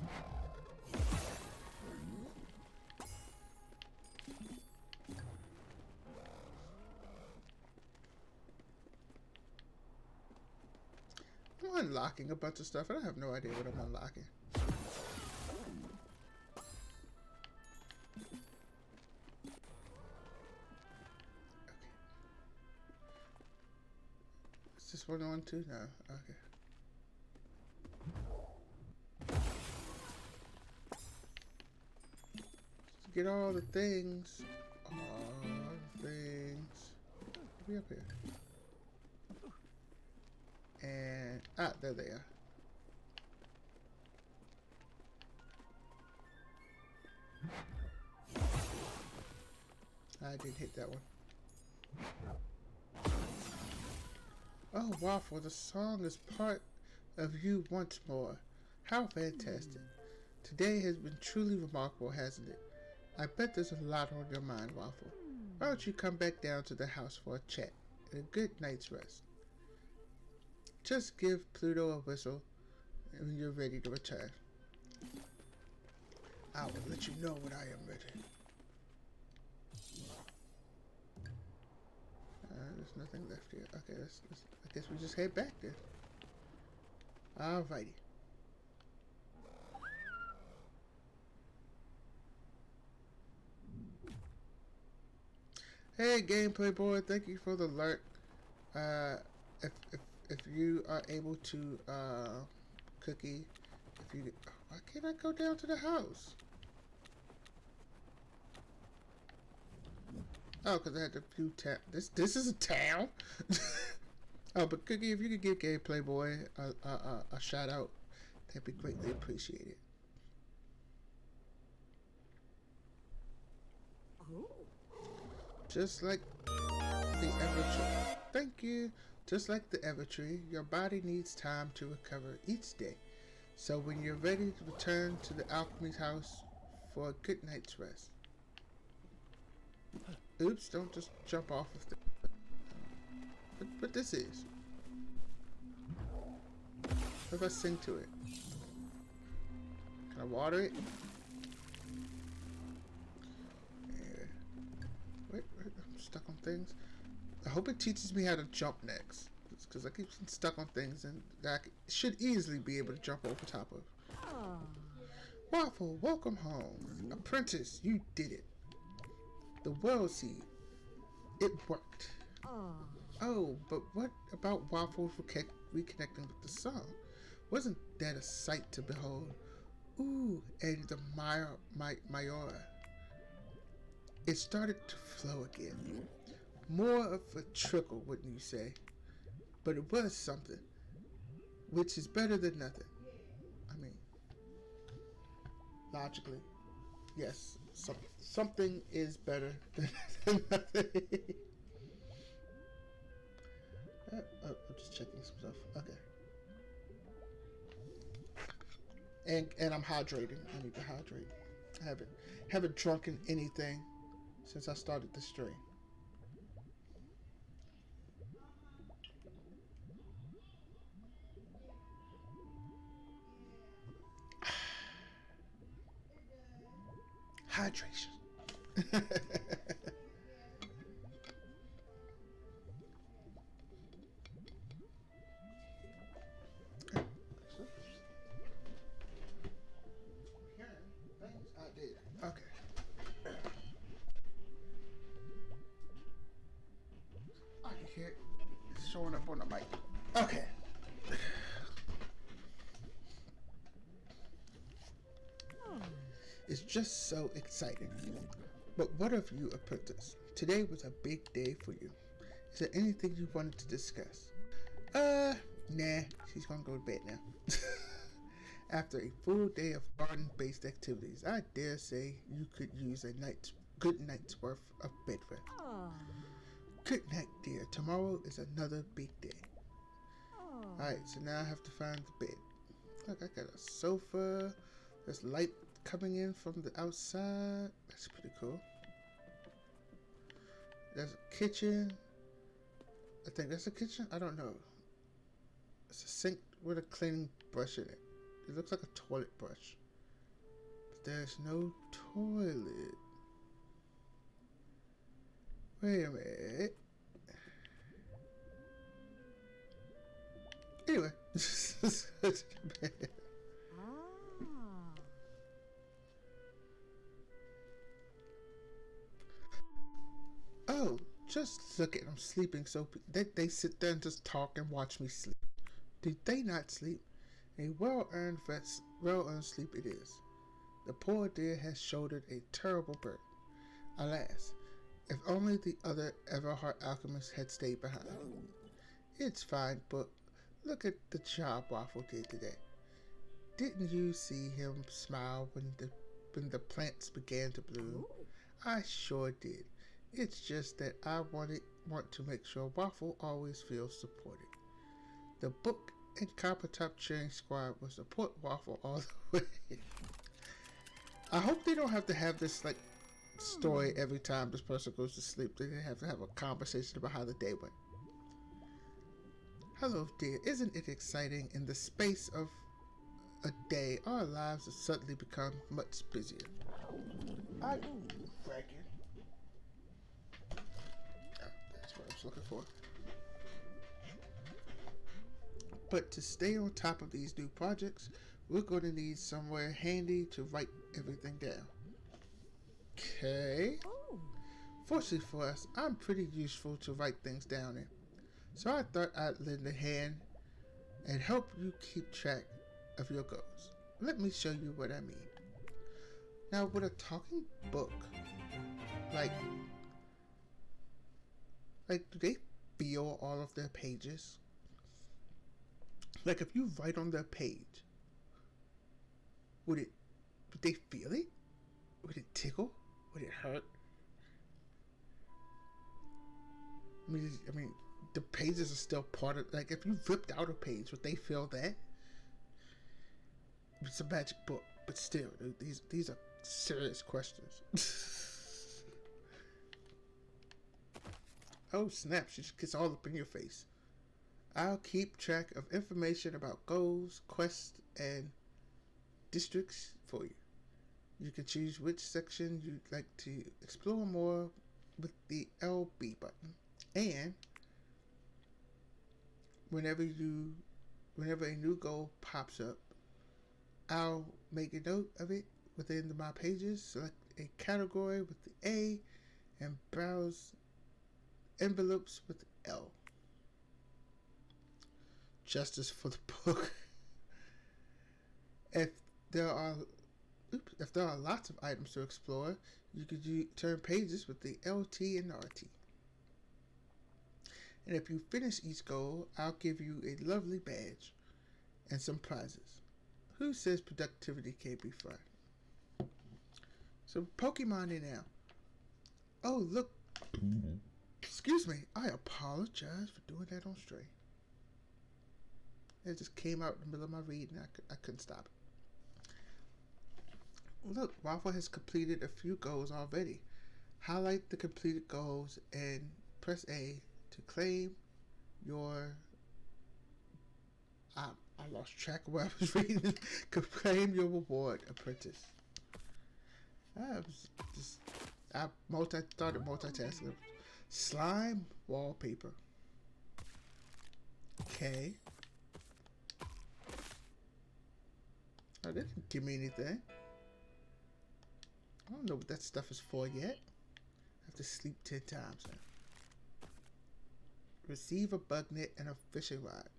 I'm unlocking a bunch of stuff. I have no idea what I'm unlocking. Is this one on too? No. Okay. get all the things. All the things. Be up here. And there they are. I didn't hit that one. Oh, Waffle, the song is part of you once more. How fantastic. Today has been truly remarkable, hasn't it? I bet there's a lot on your mind, Waffle. Why don't you come back down to the house for a chat and a good night's rest? Just give Pluto a whistle when you're ready to return. I will let you know when I am ready. There's nothing left here. Okay, I guess we just head back then. Alrighty. Hey, gameplay boy, thank you for the alert. If you are able to, Cookie, if you, why can't I go down to the house? Oh, because I had a few This is a town. Oh, but Cookie, if you could give Gameplay Boy a shout out, that'd be greatly appreciated. Just like the Evertree. Thank you. Just like the Evertree, your body needs time to recover each day. So when you're ready to return to the alchemy's house for a good night's rest. Oops, don't just jump off of the... But this is. What if I sing to it? Can I water it? Yeah. Wait, I'm stuck on things. I hope it teaches me how to jump next. Because I keep getting stuck on things and I should easily be able to jump over top of. Waffle, welcome home. Apprentice, you did it. The world seed. It worked. Oh, but what about Waffle reconnecting with the song? Wasn't that a sight to behold? Ooh, and the Mayora. It started to flow again. More of a trickle, wouldn't you say? But it was something, which is better than nothing. I mean, logically, yes, something is better than nothing. I'm just checking some stuff. Okay. And I'm hydrating. I need to hydrate. I haven't drunken anything since I started the stream. Hydration. Okay. I can hear it showing up on the mic. Okay. It's just so exciting. But what of you, Apprentice? Today was a big day for you. Is there anything you wanted to discuss? Nah. She's gonna go to bed now. After a full day of garden-based activities, I dare say you could use a good night's worth of bed rest. Good night, dear. Tomorrow is another big day. Alright, so now I have to find the bed. Look, I got a sofa. There's light coming in from the outside. That's pretty cool. There's a kitchen. I think that's a kitchen. I don't know. It's a sink with a cleaning brush in it. It looks like a toilet brush. But there's no toilet. Wait a minute. Anyway. Oh, just look at them sleeping. So they sit there and just talk and watch me sleep. Did they not sleep? A well-earned sleep it is. The poor dear has shouldered a terrible burden. Alas, if only the other Everheart alchemists had stayed behind. It's fine, but look at the job Waffle did today. Didn't you see him smile when the plants began to bloom? I sure did. It's just that I want to make sure Waffle always feels supported. The book and copper top cheering squad will support Waffle all the way. I hope they don't have to have this like story every time this person goes to sleep. They have to have a conversation about how the day went. Hello, dear. Isn't it exciting? In the space of a day, our lives have suddenly become much busier. Cracking. That's what I was looking for. But to stay on top of these new projects, we're going to need somewhere handy to write everything down. Okay. Fortunately for us, I'm pretty useful to write things down in. So I thought I'd lend a hand and help you keep track of your goals. Let me show you what I mean. Now, with a talking book, like do they feel all of their pages? Like if you write on their page, would they feel it? Would it tickle? Would it hurt? I mean, the pages are still part of. Like, if you ripped out a page, would they feel that? It's a magic book, but still, these are serious questions. Oh snap! She just gets all up in your face. I'll keep track of information about goals, quests, and districts for you. You can choose which section you'd like to explore more with the LB button. And whenever a new goal pops up, I'll make a note of it within my pages, select a category with the A, and browse envelopes with the L. Justice for the book. If there are lots of items to explore, you could turn pages with the LT and RT. And if you finish each goal, I'll give you a lovely badge and some prizes. Who says productivity can't be fun? So Pokemon in now. Oh, look. Excuse me. I apologize for doing that on Stray. It just came out in the middle of my read and I couldn't stop it. Look, Waffle has completed a few goals already. Highlight the completed goals and press A to claim your... I lost track of what I was reading. Claim your reward, apprentice. I started multitasking. Slime wallpaper. Okay. Oh, they didn't give me anything. I don't know what that stuff is for yet. I have to sleep 10 times now. Receive a bug net and a fishing rod.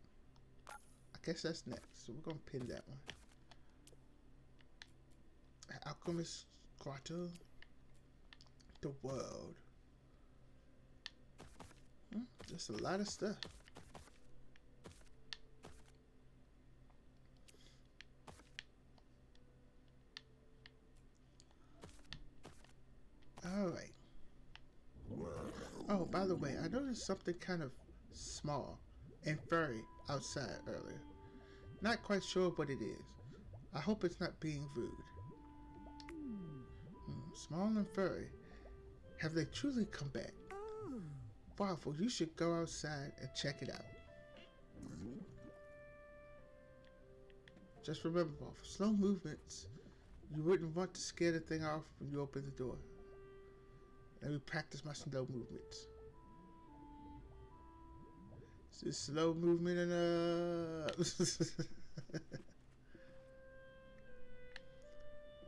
I guess that's next. So we're going to pin that one. Alchemist Grotto. The world. Just a lot of stuff. Alright. Oh, by the way, I noticed something kind of small and furry outside earlier. Not quite sure what it is. I hope it's not being rude. Small and furry. Have they truly come back? Waffle, you should go outside and check it out. Just remember, Waffle, slow movements. You wouldn't want to scare the thing off when you open the door. Let me practice my slow movements. It's slow movement and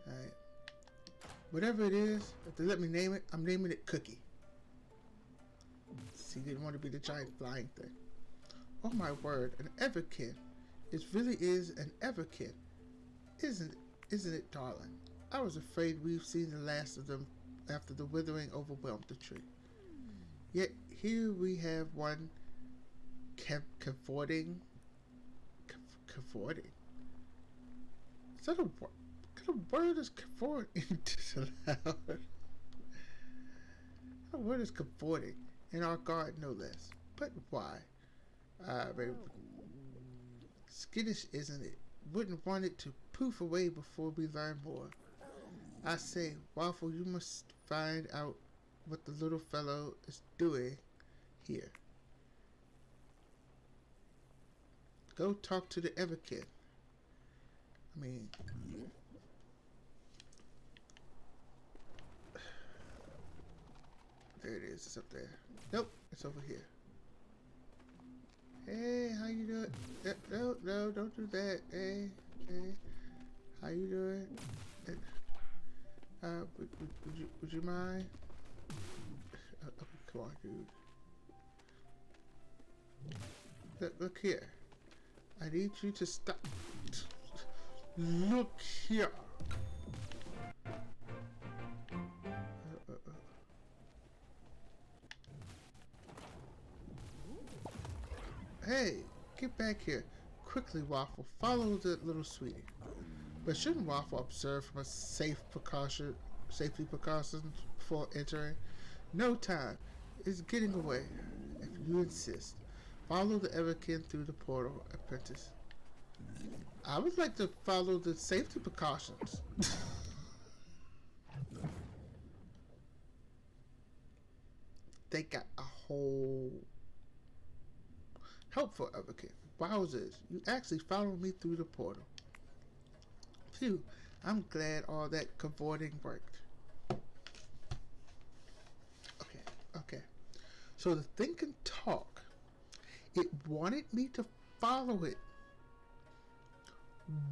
Alright. Whatever it is, if they let me name it, I'm naming it Cookie. See, they didn't want to be the giant flying thing. Oh my word, an Everkin. It really is an Everkin. Isn't it, darling? I was afraid we've seen the last of them after the withering overwhelmed the tree. Yet here we have one comforting. Comforting. Is that a word? What kind of word is comforting? What word is comforting? In our garden, no less. But why? Very skittish, isn't it? Wouldn't want it to poof away before we learn more. I say, Waffle, you must find out what the little fellow is doing here. Go talk to the Everkid. I mean, there it is. It's up there. Nope, it's over here. Hey, how you doing? No, don't do that. Hey, how you doing? Would you mind? Come on, dude. Look here. I need you to stop. Look here. Hey, get back here. Quickly, Waffle. Follow the little sweetie. But shouldn't Waffle observe from a safety precautions before entering? No time. It's getting away. If you insist. Follow the Everkin through the portal, apprentice. I would like to follow the safety precautions. They got a whole helpful Everkin. Wowzers, you actually followed me through the portal. Phew, I'm glad all that cavorting worked. Okay. So the thing can talk. It wanted me to follow it.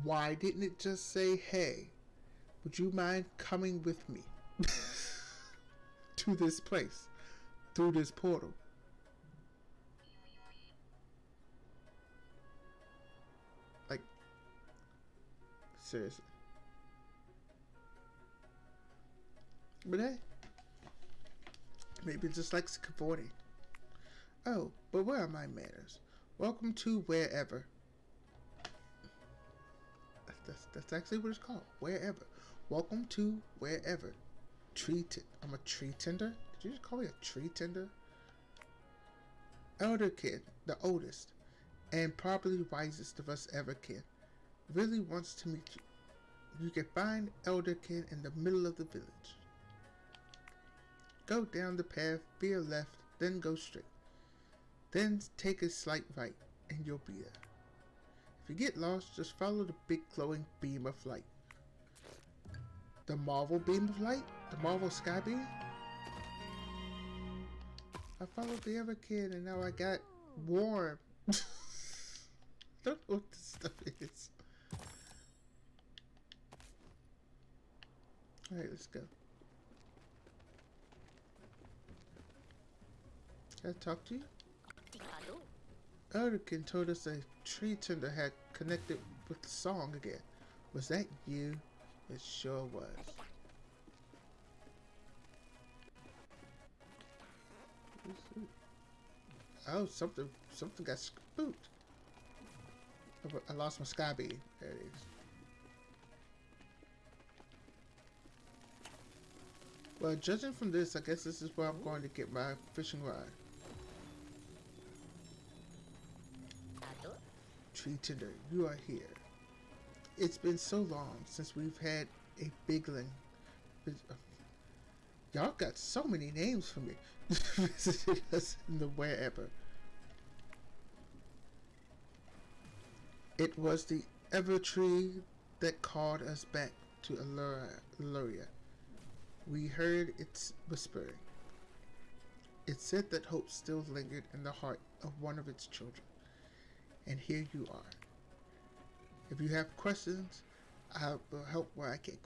Why didn't it just say, hey, would you mind coming with me to this place, through this portal? Like, seriously. But hey, maybe it just likes cavorting. Oh, but where are my manners? Welcome to wherever. That's actually what it's called. Wherever. Welcome to wherever. I'm a tree tender? Did you just call me a tree tender? Elderkin, the oldest, and probably wisest of us Everkin, really wants to meet you. You can find Elderkin in the middle of the village. Go down the path, veer left, then go straight. Then take a slight right, and you'll be there. If you get lost, just follow the big glowing beam of light. The Marvel beam of light? The Marvel sky beam? I followed the other kid and now I got warm. I don't know what this stuff is. Alright, let's go. Can I talk to you? Elderkin told us a tree tender had connected with the song again. Was that you? It sure was. Oh, something got spooked. I lost my sky beam. There it is. Well, judging from this, I guess this is where I'm going to get my fishing rod. Tree tender, you are here. It's been so long since we've had a bigling. Y'all got so many names for me. Visited us in the wherever. It was the Evertree that called us back to Aluria. We heard its whispering. It said that hope still lingered in the heart of one of its children. And here you are. If you have questions, I will help where I can.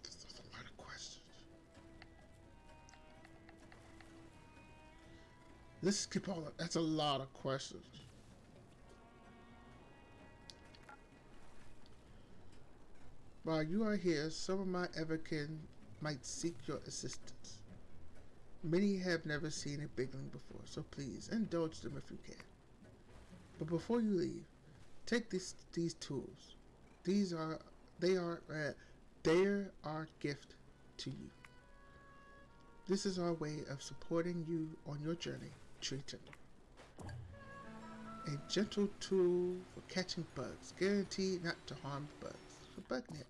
There's a lot of questions. Let's skip all of. That's a lot of questions. While you are here, some of my everkin might seek your assistance. Many have never seen a bigling before, so please indulge them if you can. But before you leave, take these tools. These are they are they're our gift to you. This is our way of supporting you on your journey, Tree Tender. A gentle tool for catching bugs, guaranteed not to harm bugs. A bug net.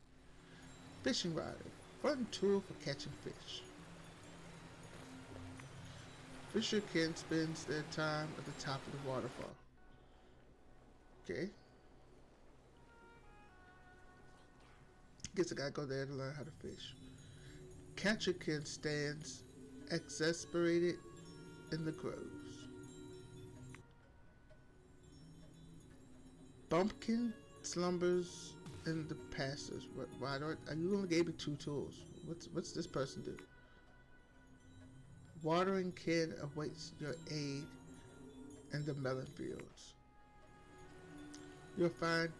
Fishing rod, a fun tool for catching fish. Fisher can spend their time at the top of the waterfall. Okay. Guess I gotta go there to learn how to fish. Catcherkin stands exasperated in the groves. Bumpkin slumbers in the pastures. Why don't you only gave me 2 tools? What's this person do? Watering Kid awaits your aid in the melon fields. You'll find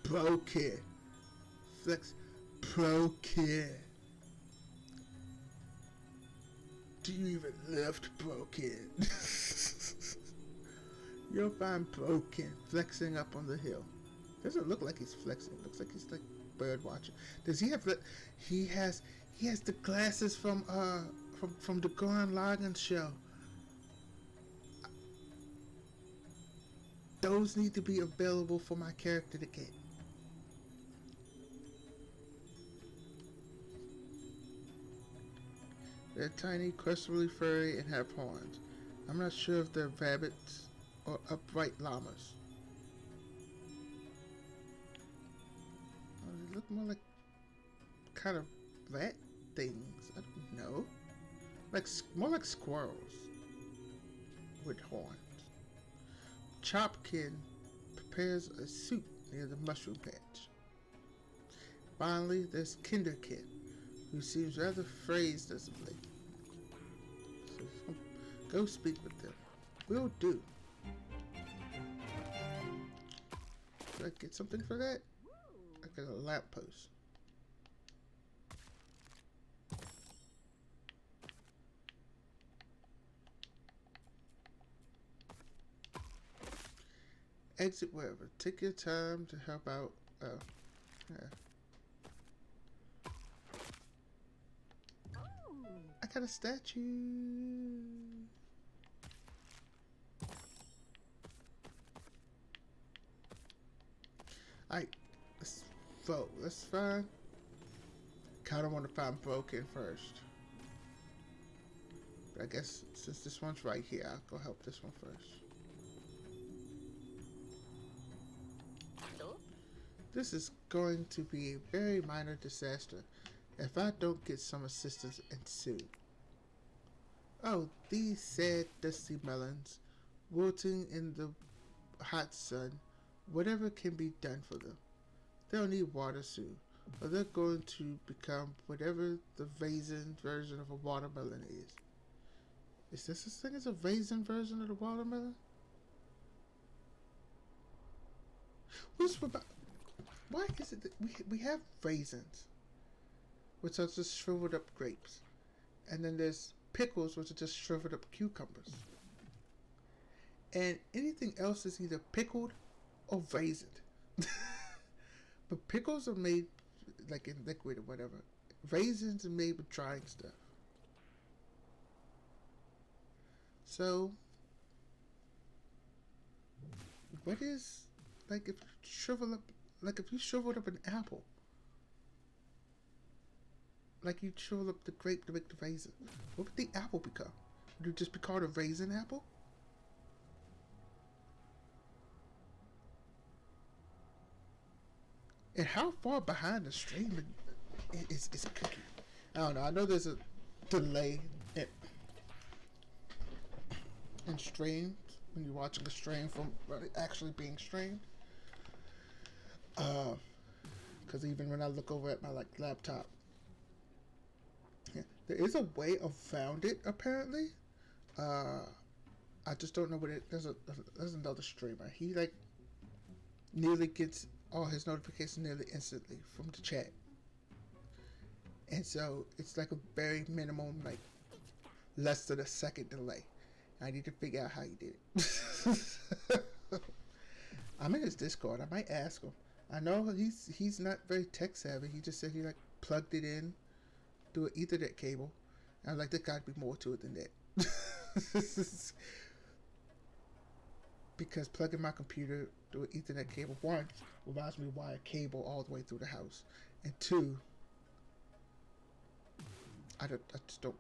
Bro Kid. Flex Pro Kid. Do you even lift, Bro Kid? You'll find Bro Kid flexing up on the hill. Doesn't look like he's flexing. Looks like he's like bird watching. Does he have the? He has the glasses from the Goran Lagann show. Those need to be available for my character to get. They're tiny, crustily furry, and have horns. I'm not sure if they're rabbits or upright llamas. They look more like kind of rat things. I don't know. Like more like squirrels with horns. Chopkin prepares a soup near the mushroom patch. Finally, there's Kinderkin, who seems rather phrased as of late. So go speak with them. Will do. Did I get something for that? I got a lamppost. Exit wherever. Take your time to help out. Oh, yeah. I got a statue. Alright, let's vote. Let's find. Kinda want to find Broken first. But I guess since this one's right here, I'll go help this one first. This is going to be a very minor disaster if I don't get some assistance soon. Oh, these sad, dusty melons, wilting in the hot sun, whatever can be done for them. They'll need water soon, or they're going to become whatever the raisin version of a watermelon is. Is this such thing as a raisin version of the watermelon? What's about? Why is it that we have raisins, which are just shriveled up grapes, and then there's pickles, which are just shriveled up cucumbers, and anything else is either pickled or raisined. But pickles are made like in liquid or whatever. Raisins are made with drying stuff. So, what is like if you shrivel up? Like if you shriveled up an apple, like you shrivel up the grape to make the raisin, what would the apple become? Would it just be called a raisin apple? And how far behind the stream is a cookie? I don't know. I know there's a delay in streams when you're watching a stream from actually being streamed. Because even when I look over at my laptop, yeah, there is a way around it apparently. I just don't know what it. There's another streamer. He nearly gets all his notifications nearly instantly from the chat. And so it's like a very minimum, like less than a second delay. I need to figure out how he did it. I'm in his Discord. I might ask him. I know he's not very tech savvy. He just said he like plugged it in through an Ethernet cable. And I'm like, there got to be more to it than that. Because plugging my computer through an Ethernet cable, one, reminds me to wire cable all the way through the house, and two, I just don't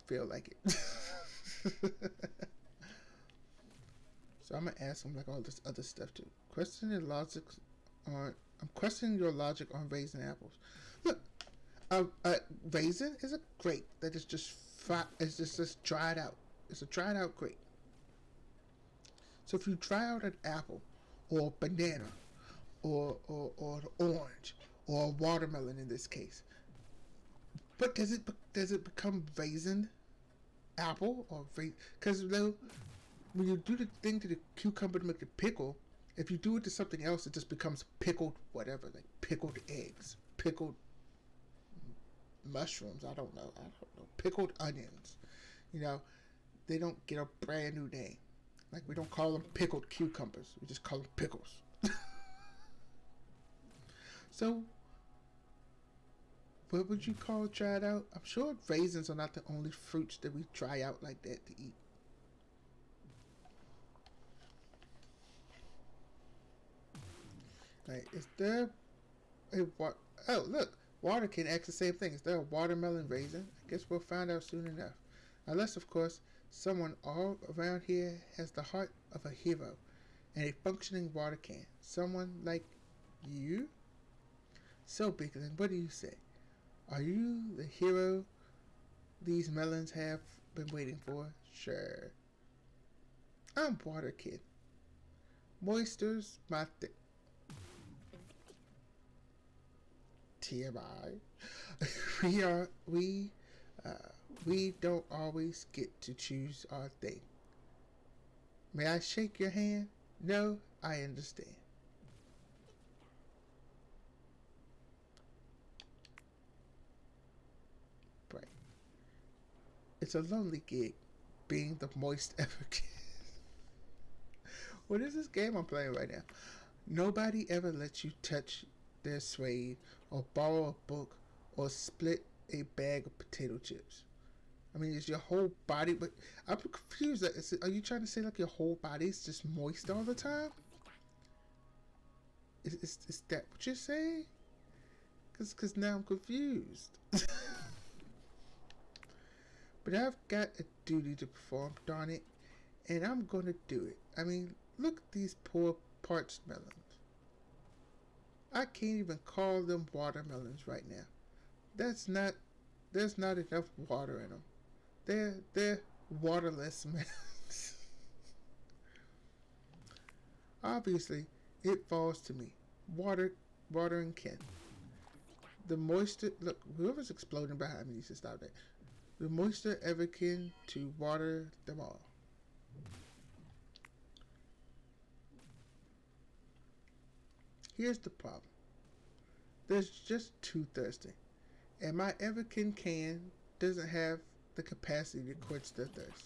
feel like it. So I'm gonna ask him like all this other stuff too. Questioning logic on I'm questioning your logic on raisin apples. Look, raisin is a grape that is just it's just dried out. It's a dried out grape. So if you dry out an apple, or a banana, or an orange, or a watermelon in this case, but does it become raisin apple or raisin? Because when you do the thing to the cucumber to make the pickle, if you do it to something else, it just becomes pickled whatever, like pickled eggs, pickled mushrooms. I don't know. Pickled onions. You know, they don't get a brand new name. Like we don't call them pickled cucumbers. We just call them pickles. So, what would you call dried out? I'm sure raisins are not the only fruits that we dry out like that to eat. Like, is there a what? Oh, look, water can act the same thing. Is there a watermelon raisin? I guess we'll find out soon enough. Unless, of course, someone all around here has the heart of a hero and a functioning water can. Someone like you? So, Bigland, what do you say? Are you the hero these melons have been waiting for? Sure. I'm Water Kid. Moisture's my thing. TMI. we uh, we don't always get to choose our thing. May I shake your hand? No, I understand. Right. It's a lonely gig being the moist ever kid. What is this game I'm playing right now? Nobody ever lets you touch their suede or borrow a book or split a bag of potato chips. I mean, is your whole body? But I'm confused. Are you trying to say like your whole body is just moist all the time? Is that what you're saying? Cause now I'm confused. But I've got a duty to perform, darn it, and I'm gonna do it. I mean, look at these poor parched melons. I can't even call them watermelons right now. That's not. There's not enough water in them. They're waterless melons. Obviously, it falls to me. Water and Ken. The moisture. Look, whoever's exploding behind me needs to stop that. The moisture ever kin to water them all. Here's the problem. There's just too thirsty. And my Everkin can doesn't have the capacity to quench their thirst.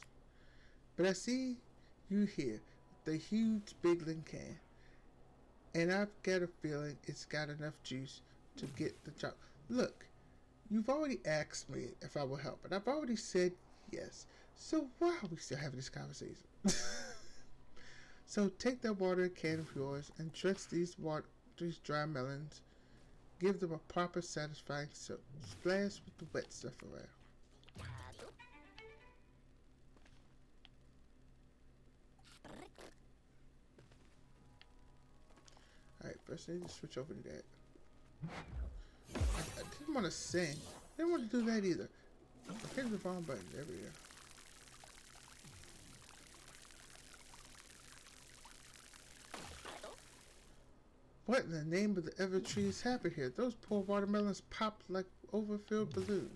But I see you here, the huge Biglin can, and I've got a feeling it's got enough juice to get the job. Look, you've already asked me if I will help, and I've already said yes. So why are we still having this conversation? So take that water can of yours and drench these dry melons. Give them a proper satisfying soak. Splash with the wet stuff around. Alright, first I need to switch over to that. I didn't want to sing. I didn't want to do that either. I hit the wrong button. There we go. What in the name of the Evertree is happening here? Those poor watermelons popped like overfilled balloons.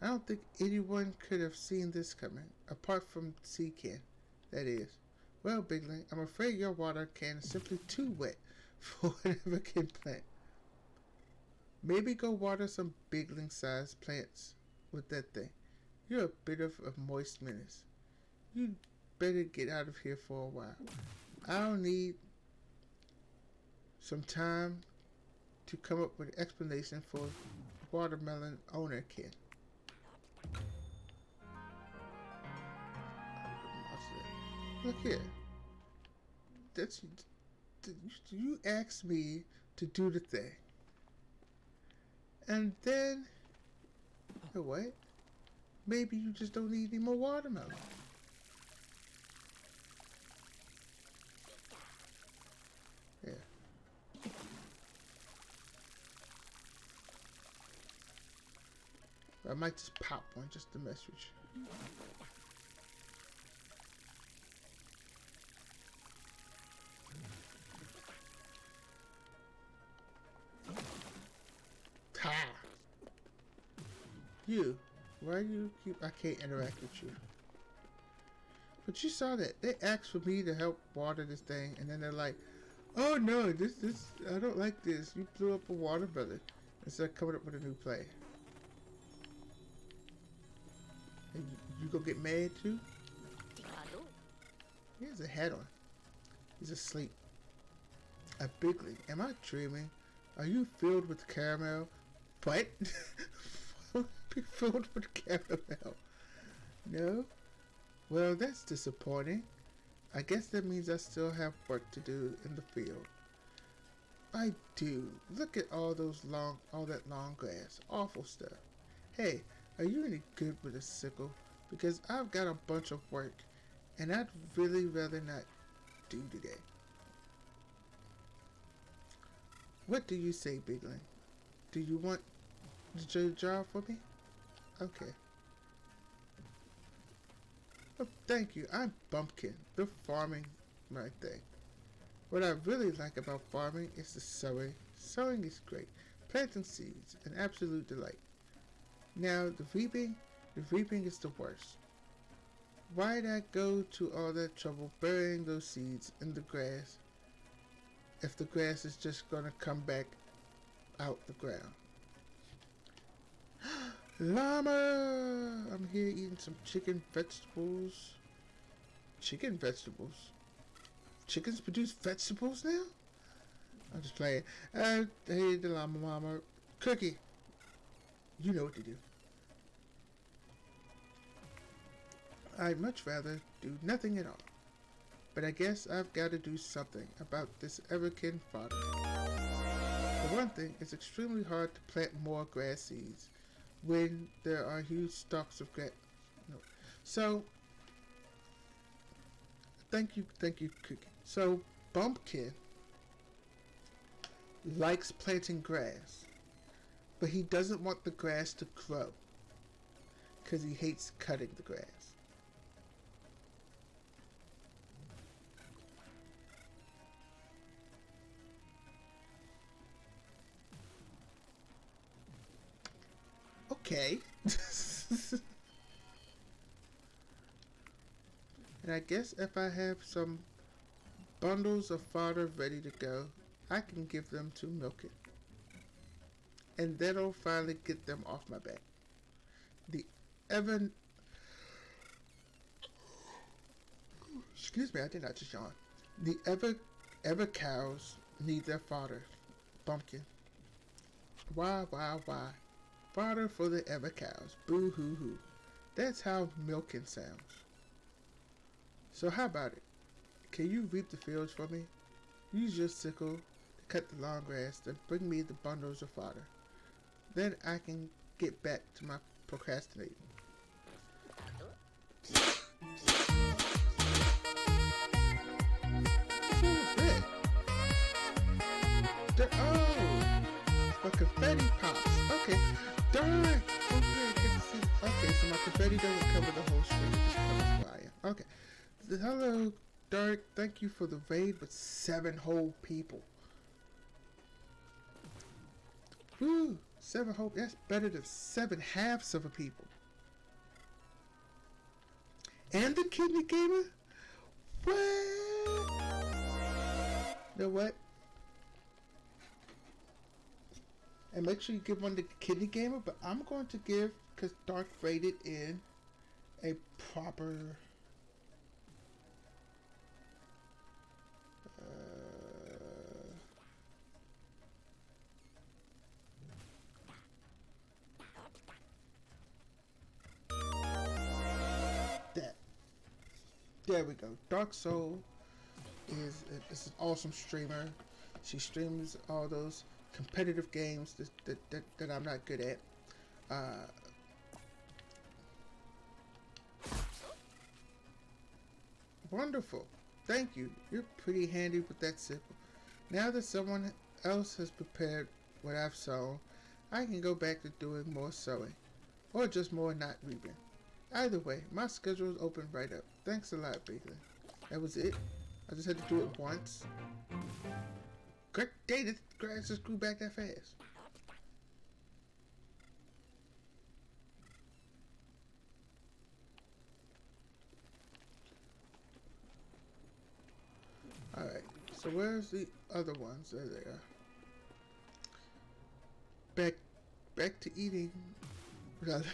I don't think anyone could have seen this coming, apart from Seacan, that is. Well, Bigling, I'm afraid your water can is simply too wet for whatever can plant. Maybe go water some bigling-sized plants with that thing. You're a bit of a moist menace. You better get out of here for a while. I'll need some time to come up with an explanation for watermelon owner Ken. Look here. That's you asked me to do the thing, and then you know what? Maybe you just don't need any more watermelon. Yeah. I might just pop one just to mess with you. Ha! You. Why do you keep... I can't interact with you. But you saw that. They asked for me to help water this thing, and then they're like, oh no, this, I don't like this. You blew up a watermelon. Instead of coming up with a new play. And you gonna get mad too? He has a hat on. He's asleep. A bigly. Am I dreaming? Are you filled with caramel? What? Be filled with caramel? No? Well, that's disappointing. I guess that means I still have work to do in the field. I do. Look at all that long grass. Awful stuff. Hey, are you any good with a sickle? Because I've got a bunch of work, and I'd really rather not do today. What do you say, Bigling? Do you want to do the job for me? Okay. Oh, thank you. I'm Bumpkin. The farming my thing. What I really like about farming is the sowing. Sowing is great. Planting seeds, an absolute delight. Now, the reaping is the worst. Why'd I go to all that trouble burying those seeds in the grass if the grass is just gonna come back out the ground? Llama! I'm here eating some chicken vegetables. Chicken vegetables? Chickens produce vegetables now? I'm just playing. Hey, the llama mama. Cookie. You know what to do. I'd much rather do nothing at all. But I guess I've got to do something about this Everkin fodder. For one thing, it's extremely hard to plant more grass seeds when there are huge stalks of grass. No. So, thank you, Cookie. So, Bumpkin likes planting grass, but he doesn't want the grass to grow because he hates cutting the grass. Okay. And I guess if I have some bundles of fodder ready to go, I can give them to Milky. And that'll finally get them off my back. The Evan... Excuse me, I did not just yawn. The Ever cows need their fodder. Bumpkin. Why? Fodder for the Ever cows. Boo hoo hoo. That's how milking sounds. So how about it? Can you reap the fields for me? Use your sickle to cut the long grass, then bring me the bundles of fodder. Then I can get back to my procrastinating. Oh! My confetti pops. Okay. Darn! Okay, so my confetti doesn't cover the whole screen. It just covers where I am. Okay. Hello, Dark. Thank you for the raid with 7 whole people. Woo! 7 whole. That's better than 7 halves of a people. And the kidney gamer? What? You know what? And make sure you give one to Kidney Gamer, but I'm going to give, because Dark rated in a proper that. There we go. Dark Soul is an awesome streamer. She streams all those competitive games that I'm not good at. Uh, Wonderful. Thank you. You're pretty handy with that sickle. Now that someone else has prepared what I've sown, I can go back to doing more sewing. Or just more not reaping. Either way, my schedule is open right up. Thanks a lot, Bigly. That was it. I just had to do it once. Great day, the grass just grew back that fast. Alright, so where's the other ones? There they are. Back to eating. Yes.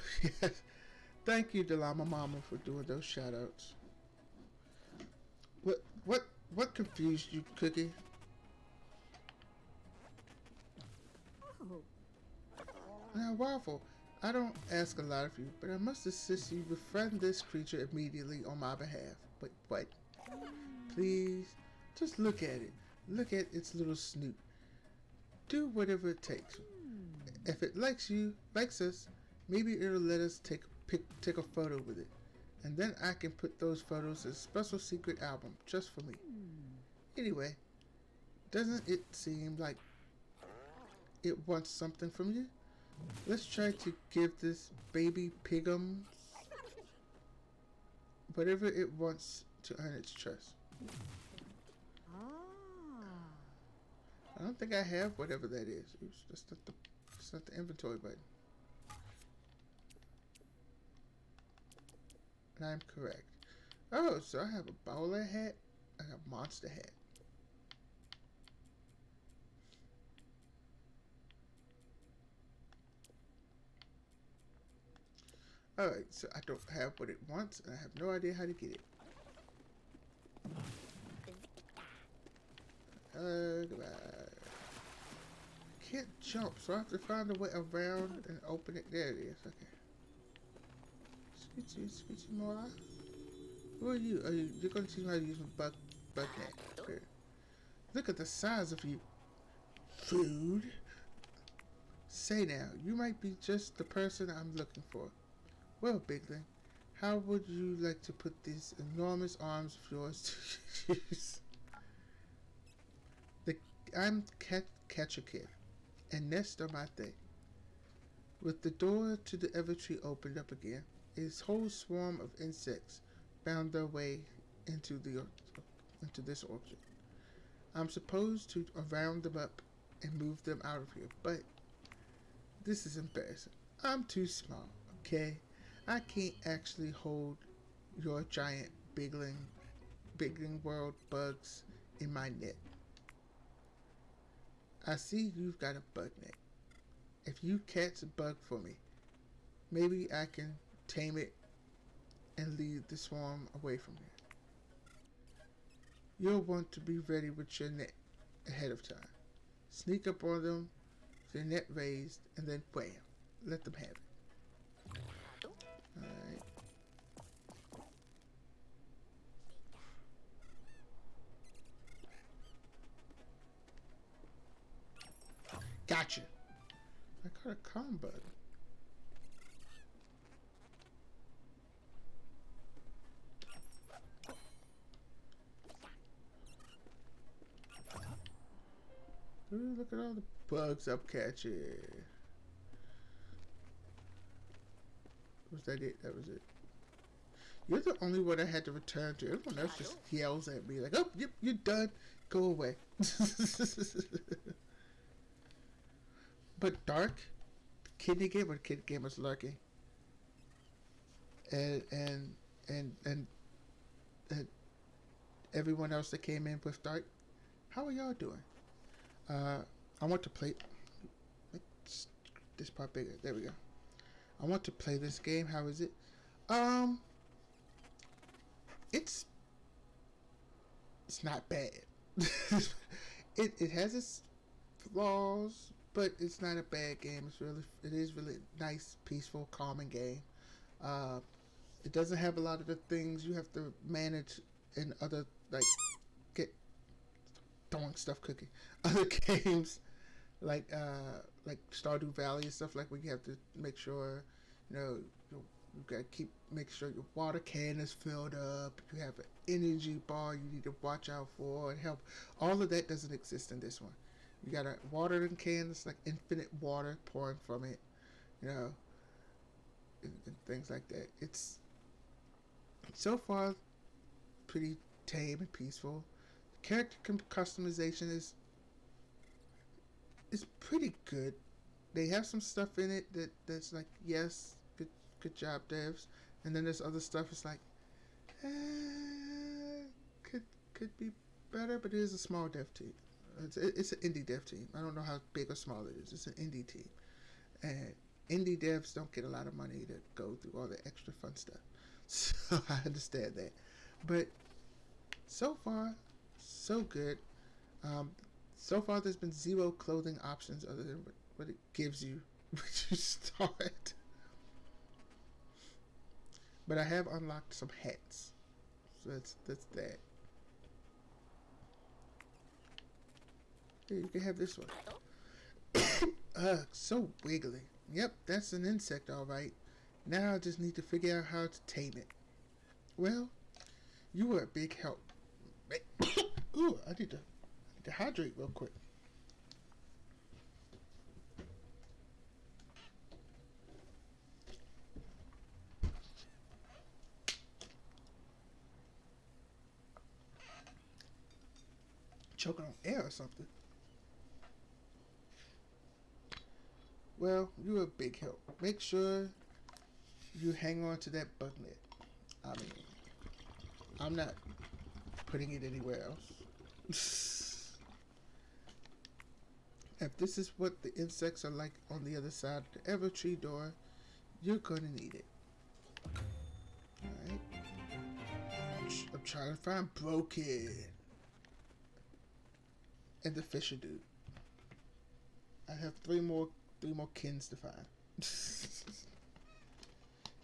Thank you, Delama Mama, for doing those shoutouts. What confused you, Cookie? Now, Waffle, I don't ask a lot of you, but I must insist you befriend this creature immediately on my behalf. But what? Please, just look at it. Look at its little snoot. Do whatever it takes. If it likes us, maybe it'll let us take a photo with it. And then I can put those photos in a special secret album just for me. Anyway, doesn't it seem like it wants something from you? Let's try to give this baby pigum whatever it wants to earn its trust. I don't think I have whatever that is. Oops, that's not the inventory button. And I'm correct. Oh, so I have a bowler hat and a monster hat. Alright, so I don't have what it wants and I have no idea how to get it. Goodbye. I can't jump, so I have to find a way around and open it. There it is. Okay. Scoochie Mora. Who are you? You're going to teach me how to use my bug net. Okay. Look at the size of you. Food. Say now, you might be just the person I'm looking for. Well, Bigling, how would you like to put these enormous arms of yours to use? I'm Catcher Kid, and nests are my thing. With the door to the Evertree opened up again, a whole swarm of insects found their way into this orchard. I'm supposed to round them up and move them out of here, but this is embarrassing. I'm too small, okay? I can't actually hold your giant bigling world bugs in my net. I see you've got a bug net. If you catch a bug for me, maybe I can tame it and lead the swarm away from here. You'll want to be ready with your net ahead of time. Sneak up on them, with your net raised, and then wham, let them have it. Alright. Gotcha. I caught a calm bug. Ooh, look at all the bugs I'm catching. Was that it? That was it. You're the only one I had to return to. Everyone else just yells at me like, oh, yep, you're done. Go away. But Dark, Kidney Gamer's lurking. And everyone else that came in with Dark, how are y'all doing? I want to play. Let's this part bigger. There we go. I want to play this game. How is it? Um, it's not bad. It has its flaws, but it's not a bad game. It is really nice, peaceful, calming game. Uh, it doesn't have a lot of the things you have to manage in other like get throwing stuff cooking other games like Stardew Valley and stuff like where you have to make sure you know you gotta make sure your water can is filled up. You have an energy bar you need to watch out for and help. All of that doesn't exist in this one. You got a watering can that's like infinite water pouring from it, you know, and things like that. It's so far pretty tame and peaceful. Character customization is pretty good. They have some stuff in it that's like yes, good job devs, and then there's other stuff. It's like could be better, but it is a small dev team. It's an indie dev team. I don't know how big or small it is. It's an indie team, and indie devs don't get a lot of money to go through all the extra fun stuff. So I understand that, but so far, so good. Um, so far, there's been zero clothing options other than what it gives you when you start. But I have unlocked some hats, so that's that. Here, you can have this one. So wiggly. Yep, that's an insect, all right. Now I just need to figure out how to tame it. Well, you were a big help. Ooh, I need to hydrate real quick. Choking on air or something. Well, you were a big help. Make sure you hang on to that bugnet. I mean, I'm not putting it anywhere else. If this is what the insects are like on the other side of the Evertree door, you're gonna need it. Alright. I'm trying to find Broken. And the Fisher dude. I have three more kins to find.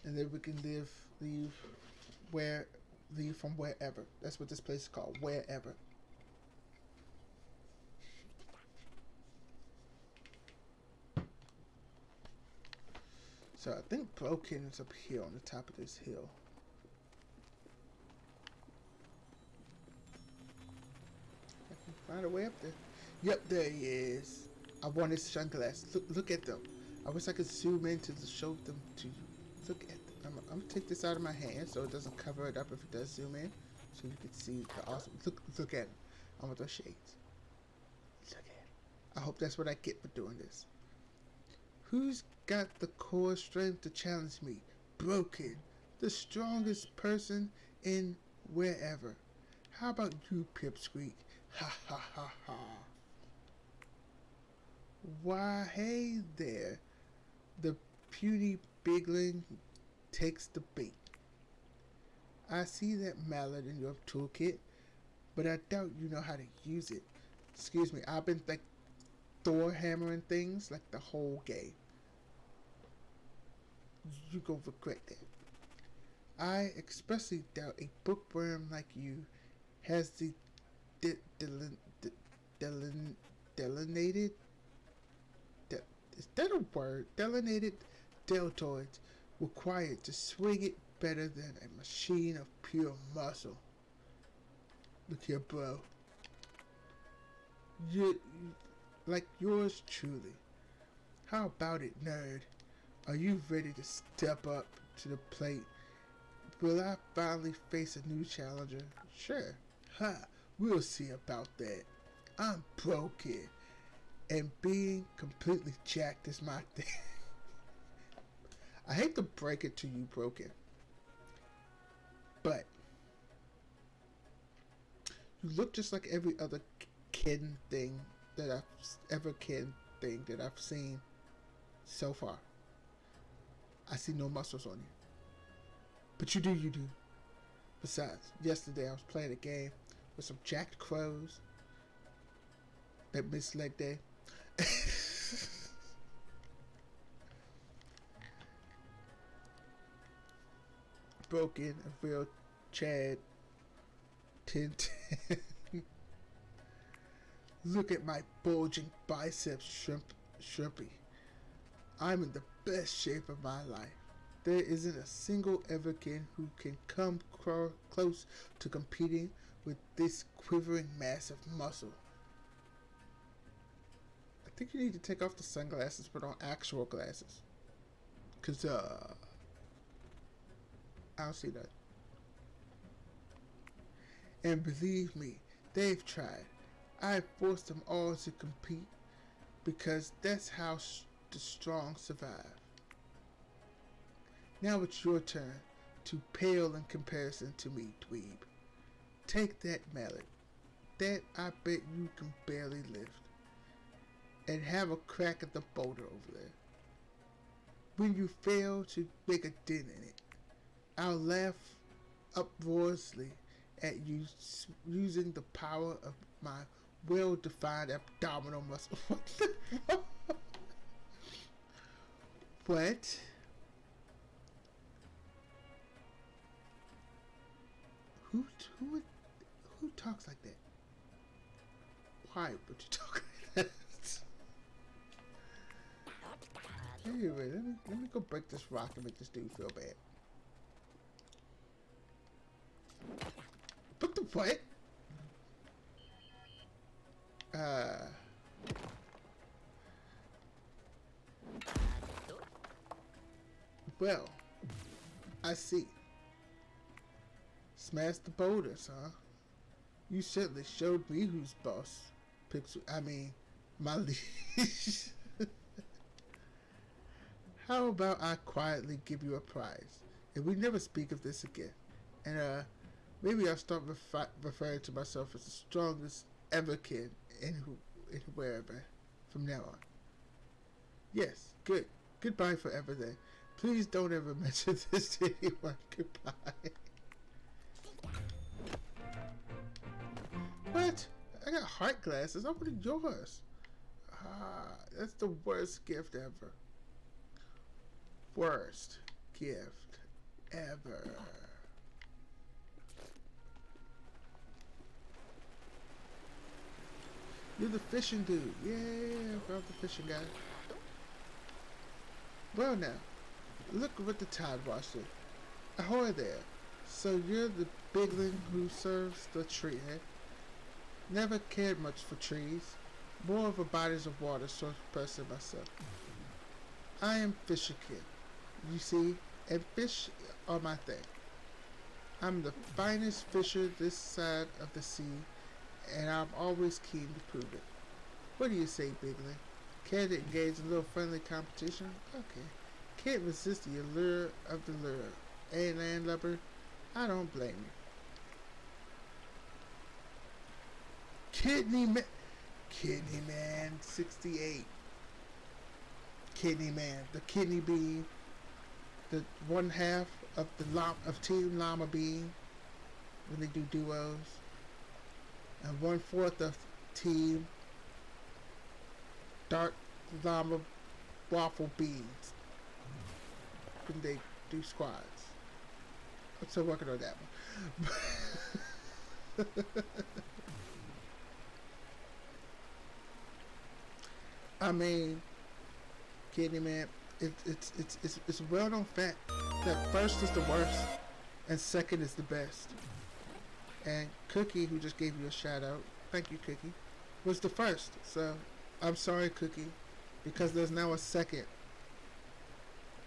And then we can leave from wherever. That's what this place is called, wherever. So I think Broken is up here on the top of this hill. I can find a way up there. Yep, there he is. I want his sunglasses. Look at them. I wish I could zoom in to show them to you. Look at them. I'm gonna take this out of my hand so it doesn't cover it up if it does zoom in, so you can see the awesome. Look at him. I want those shades. Look at him. I hope that's what I get for doing this. Who's got the core strength to challenge me? Broken, the strongest person in wherever. How about you, Pipsqueak? Ha ha ha ha. Why, hey there. The puny bigling takes the bait. I see that mallet in your toolkit, but I doubt you know how to use it. Excuse me, I've been like Thor hammering things like the whole game. You gonna regret that. I expressly doubt a bookworm like you has the delineated. Is that a word? Delineated deltoids required to swing it better than a machine of pure muscle. Look here, bro. You like yours truly. How about it, nerd? Are you ready to step up to the plate? Will I finally face a new challenger? Sure. Ha! We'll see about that. I'm Broken, and being completely jacked is my thing. I hate to break it to you, Broken, but you look just like every other kin thing that I've seen. So far. I see no muscles on you. But you do, you do. Besides, yesterday I was playing a game with some jacked crows that missed leg day. Broken a real Chad 10-10. Look at my bulging biceps, shrimpy. I'm in the best shape of my life. There isn't a single Everkin who can come close to competing with this quivering mass of muscle. I think you need to take off the sunglasses, put on actual glasses. Cause I don't see that. And believe me, they've tried. I forced them all to compete because that's how the strong survive. Now it's your turn to pale in comparison to me, dweeb. Take that mallet. That I bet you can barely lift. And have a crack at the boulder over there. When you fail to make a dent in it, I'll laugh uproariously at you using the power of my well-defined abdominal muscle. What the fuck? What? Who talks like that? Why would you talk like that? Anyway, let me go break this rock and make this dude feel bad. What the what? Well, I see. Smash the boulders, huh? You certainly showed me who's boss. My liege. How about I quietly give you a prize, and we never speak of this again? And maybe I'll start referring to myself as the strongest ever kid in wherever from now on. Yes, good. Goodbye forever then. Please don't ever mention this to anyone. Goodbye. What? I got heart glasses. I wanted yours. That's the worst gift ever. Worst gift ever. You're the fishing dude. Yeah, I'm the fishing guy. Well now, look what the tide washed in. Ahoy there. So you're the bigling who serves the tree, eh? Never cared much for trees. More of a bodies of water sort of person myself. I am Fisher Kid, you see, and fish are my thing. I'm the finest fisher this side of the sea, and I'm always keen to prove it. What do you say, Bigling? Care to engage in a little friendly competition? Okay. Can't resist the allure of the lure. Eh, landlubber? I don't blame you. Kidney Man 68. Kidney Man, the kidney bean, the one half of Team Llama Bean when they do duos, and 1/4 of Team Dark Llama Waffle Beans when they do squads. I'm still working on that one. I mean, Kidney Man, it's a well-known fact that first is the worst and second is the best. And Cookie, who just gave you a shout out, thank you, Cookie, was the first. So I'm sorry, Cookie, because there's now a second.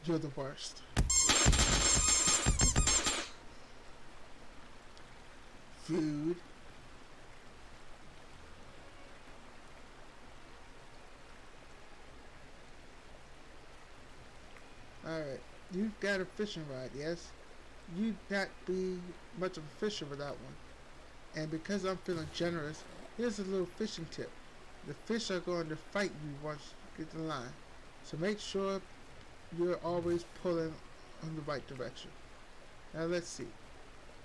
You're the worst. Food. Alright, you've got a fishing rod, yes? You'd not be much of a fisher without one. And because I'm feeling generous, here's a little fishing tip. The fish are going to fight you once you get the line. So make sure you're always pulling in the right direction. Now let's see.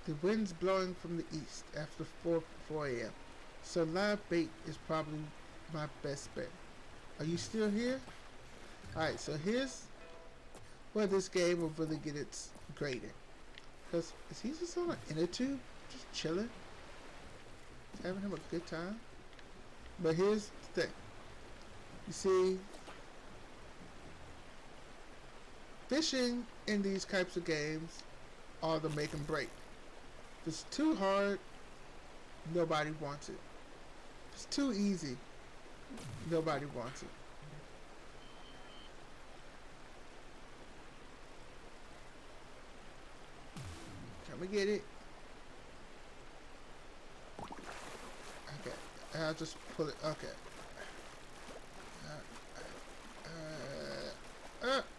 The wind's blowing from the east after 4 a.m. So live bait is probably my best bet. Are you still here? Alright, so here's where this game will really get its grading. Because is he just on an inner tube? Just chilling? Just having him a good time? But here's the thing. You see, fishing in these types of games are the make and break. If it's too hard, nobody wants it. If it's too easy, nobody wants it. Can we get it? Okay. I'll just pull it. Okay.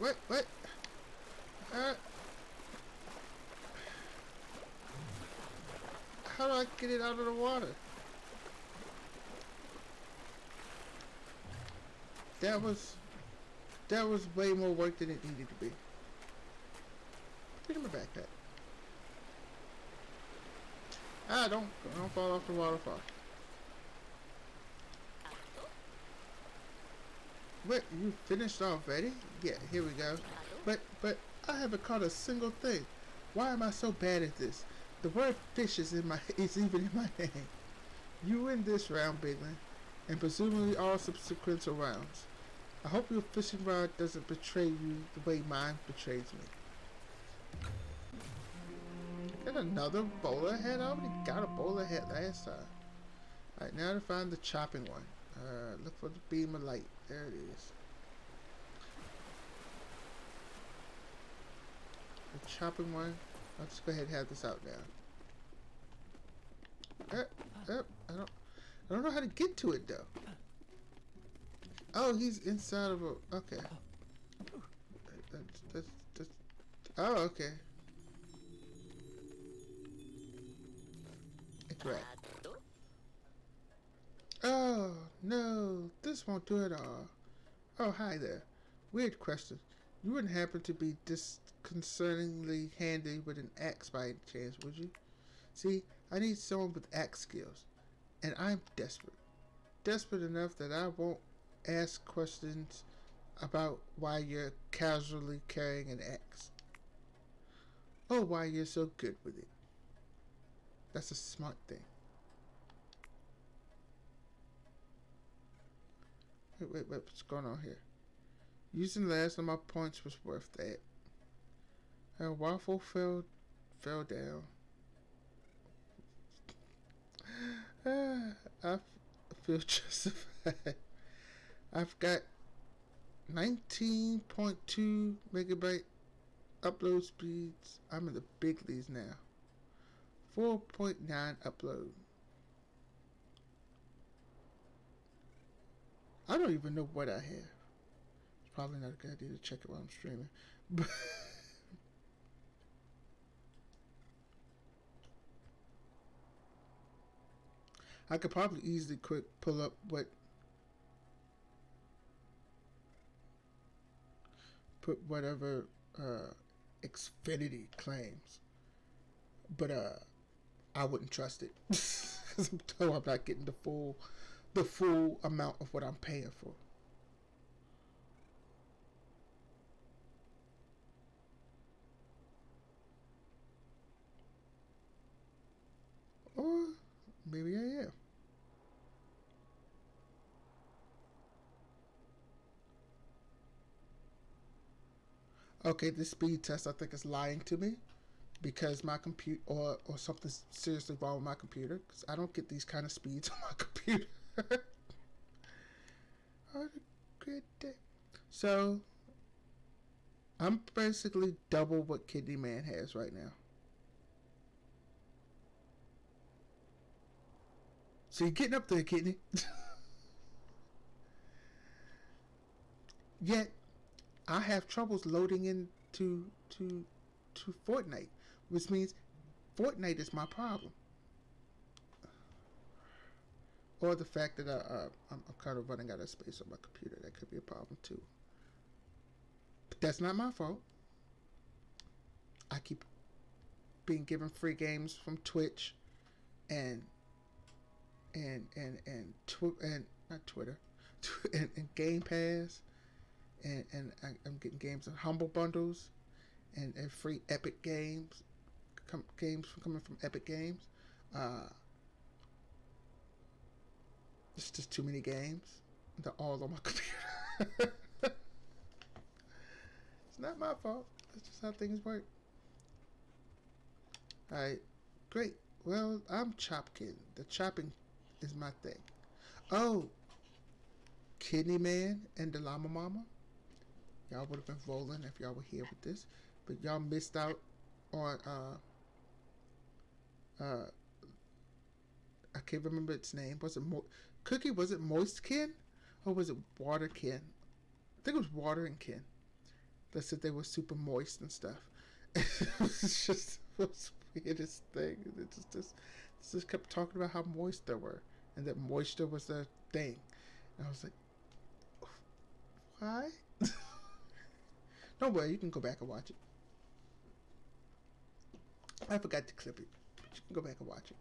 Wait. How do I get it out of the water? That was way more work than it needed to be. Put it in my backpack. Don't fall off the waterfall. What, you finished already? Yeah, here we go. But I haven't caught a single thing. Why am I so bad at this? The word fish is even in my name. You win this round, Bigman, and presumably all subsequent rounds. I hope your fishing rod doesn't betray you the way mine betrays me. Got another bowler head? I already got a bowler head last time. Alright, now to find the chopping one. Look for the beam of light. There it is. The chopping one. I'll just go ahead and have this out now. I don't know how to get to it though. Oh, he's inside of a. Okay. That's oh, okay. It's right. Oh, no. This won't do it all. Oh, hi there. Weird question. You wouldn't happen to be disconcertingly handy with an axe by any chance, would you? See, I need someone with axe skills. And I'm desperate. Desperate enough that I won't ask questions about why you're casually carrying an axe. Or why you're so good with it. That's a smart thing. Wait, what's going on here? Using last of my points was worth that. A waffle fell down. I feel justified. I've got 19.2 megabyte upload speeds. I'm in the big leagues now. 4.9 upload. I don't even know what I have. It's probably not a good idea to check it while I'm streaming. But I could probably easily pull up put whatever Xfinity claims. But I wouldn't trust it. Because I'm told I'm not getting the full amount of what I'm paying for. Or maybe I am. Okay, this speed test I think is lying to me because my computer or something seriously wrong with my computer because I don't get these kind of speeds on my computer. Oh, great day. So I'm basically double what Kidney Man has right now. So you're getting up there, Kidney. Yet I have troubles loading into to Fortnite, which means Fortnite is my problem, or the fact that I'm kind of running out of space on my computer. That could be a problem too. But that's not my fault. I keep being given free games from Twitch and and not Twitter and Game Pass I'm getting games in Humble Bundles and free Epic games games coming from Epic Games. Uh, it's just too many games. They're all on my computer. It's not my fault. That's just how things work. Alright, great. Well, I'm Chopkin. The chopping is my thing. Oh, Kidney Man and the Llama Mama. Y'all would have been rolling if y'all were here with this. But y'all missed out on I can't remember its name. Was it Cookie? Was it Moistkin? Or was it Waterkin? I think it was Water and Kin. That said they were super moist and stuff. It was just the weirdest thing. Just kept talking about how moist they were. And that moisture was their thing. And I was like, why? Don't worry, you can go back and watch it. I forgot to clip it. But you can go back and watch it.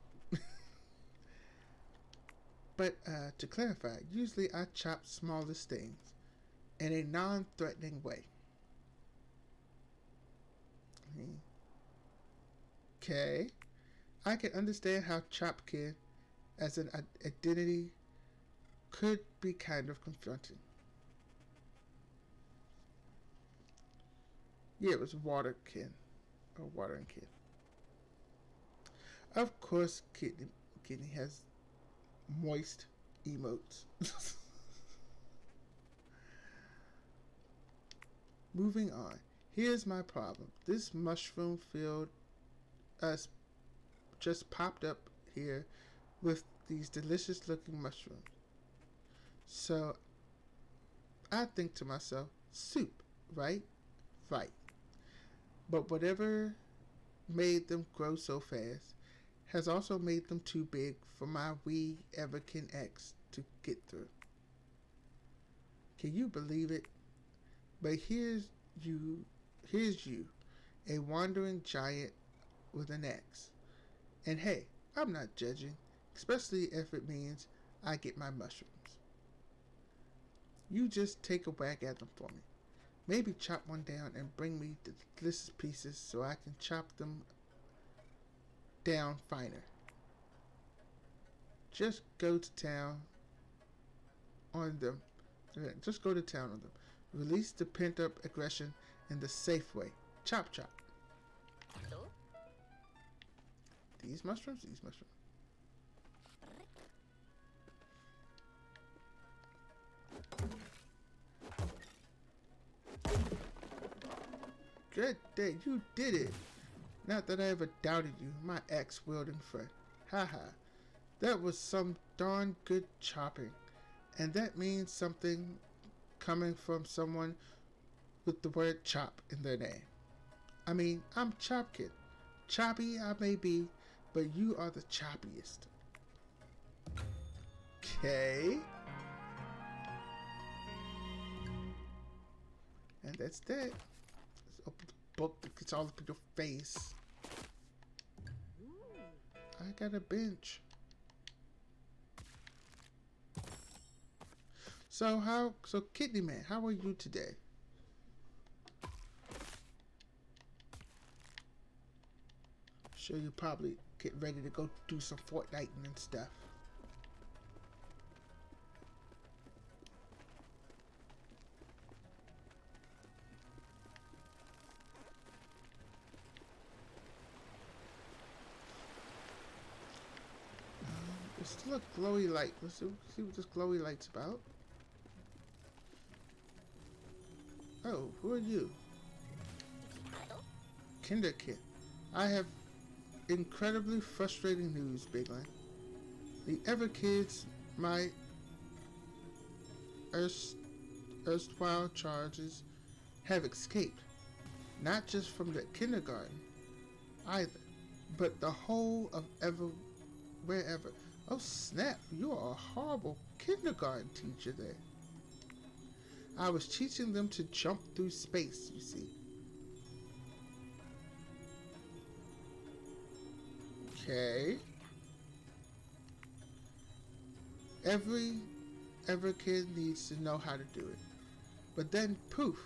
But to clarify, usually I chop smallest things in a non-threatening way. Okay. I can understand how Chopkin as an identity could be kind of confronting. Yeah, it was Waterkin. Or Water and Kid. Of course, Kidney has moist emotes. Moving on. Here's my problem. This mushroom field just popped up here with these delicious looking mushrooms. So I think to myself, soup, right? Right. But whatever made them grow so fast has also made them too big for my wee Everkin X to get through. Can you believe it? But here's you, a wandering giant with an X. And hey, I'm not judging, especially if it means I get my mushrooms. You just take a whack at them for me. Maybe chop one down and bring me the delicious pieces so I can chop them down finer. Just go to town on them. Just go to town on them. Release the pent up aggression in the safe way. Chop chop. Hello? These mushrooms? These mushrooms. Good day, you did it. Not that I ever doubted you, my axe-wielding friend. Haha. That was some darn good chopping. And that means something coming from someone with the word chop in their name. I mean, I'm Chopkin. Choppy I may be, but you are the choppiest. Okay. And that's that. Let's open the book that gets all up in your face. I got a bench. So Kidney Man, how are you today? Sure you probably get ready to go do some Fortnite and stuff. There's still a glowy light. Let's see what this glowy light's about. Oh, who are you? Kinderkid. I have incredibly frustrating news, Bigland. The Everkids, my erstwhile charges, have escaped. Not just from the kindergarten, either, but the whole of wherever. Oh snap, you are a horrible kindergarten teacher there. I was teaching them to jump through space, you see. Okay. Every kid needs to know how to do it. But then, poof,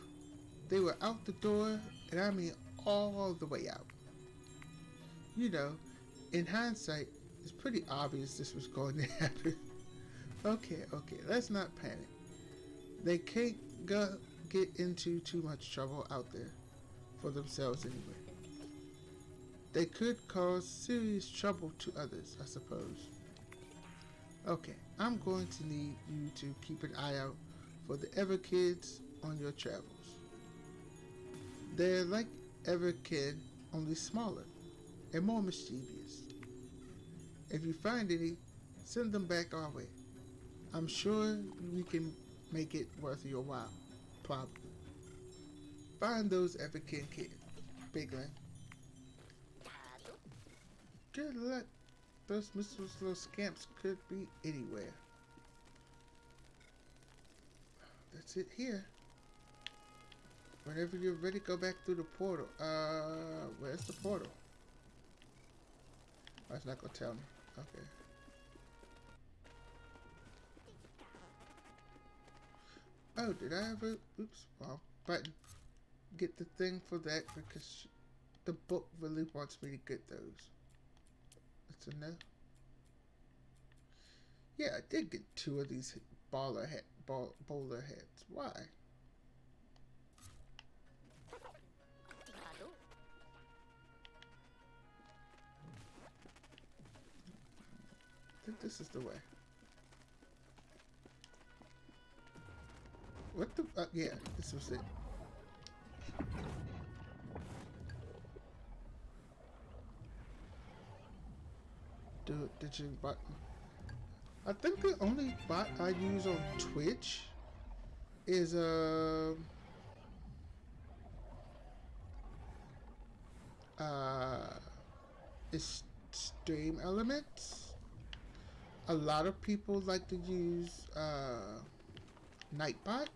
they were out the door, and I mean all the way out. You know, in hindsight, it's pretty obvious this was going to happen. Okay, let's not panic. They can't go get into too much trouble out there for themselves anyway. They could cause serious trouble to others, I suppose. Okay, I'm going to need you to keep an eye out for the Ever Kids on your travels. They're like Ever Kid, only smaller and more mischievous. If you find any, send them back our way. I'm sure we can make it worth your while. Probably. Find those Ever Kid kids, Bigland. Good luck. Those missiles, little scamps could be anywhere. That's it here. Whenever you're ready, go back through the portal. Where's the portal? Oh, it's not gonna tell me. Okay. Oh, did I ever? Oops, wrong button. Get the thing for that because the book really wants me to get those. That's a no. Yeah, I did get 2 of these bowler heads. Why? I think this is the way. What the? Yeah, this was it. Do it, digital button. I think the only bot I use on Twitch is uh is Stream Elements. A lot of people like to use Nightbot.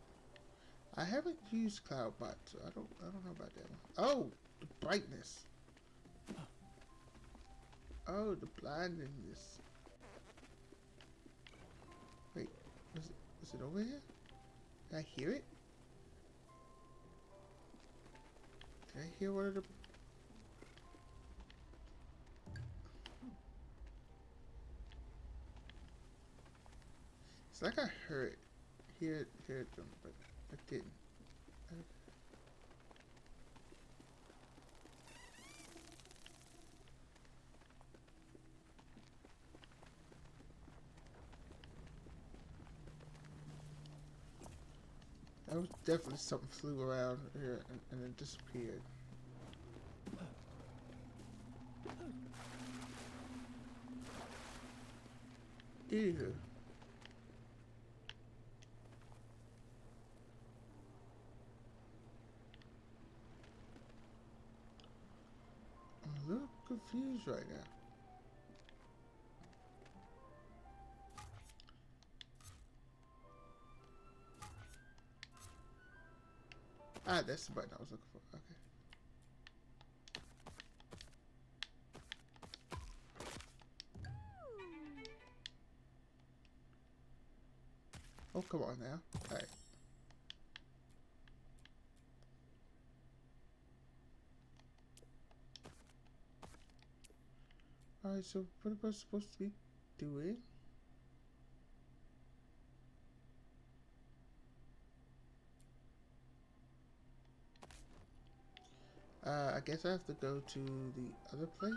I haven't used Cloudbot, so I don't know about that one. Oh, the brightness. Oh, the blindness. Wait, is it over here? Can I hear it? Can I hear one of the... It's like I heard them, but I didn't. That was definitely something flew around here and then disappeared. Ew. I'm a little confused right now. Ah, that's the button I was looking for. Okay. Oh, come on now. Alright. Alright, so what am I supposed to be doing? I guess I have to go to the other place.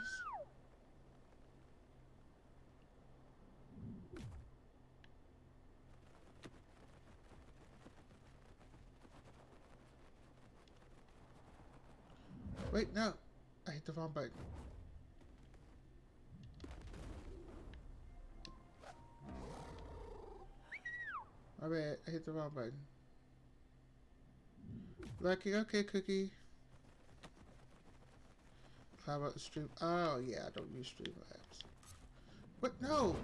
Wait, no. I hit the wrong button. My bad. I hit the wrong button. Lucky, okay, Cookie. How about the stream? Oh, yeah, I don't use Streamlabs. What? No!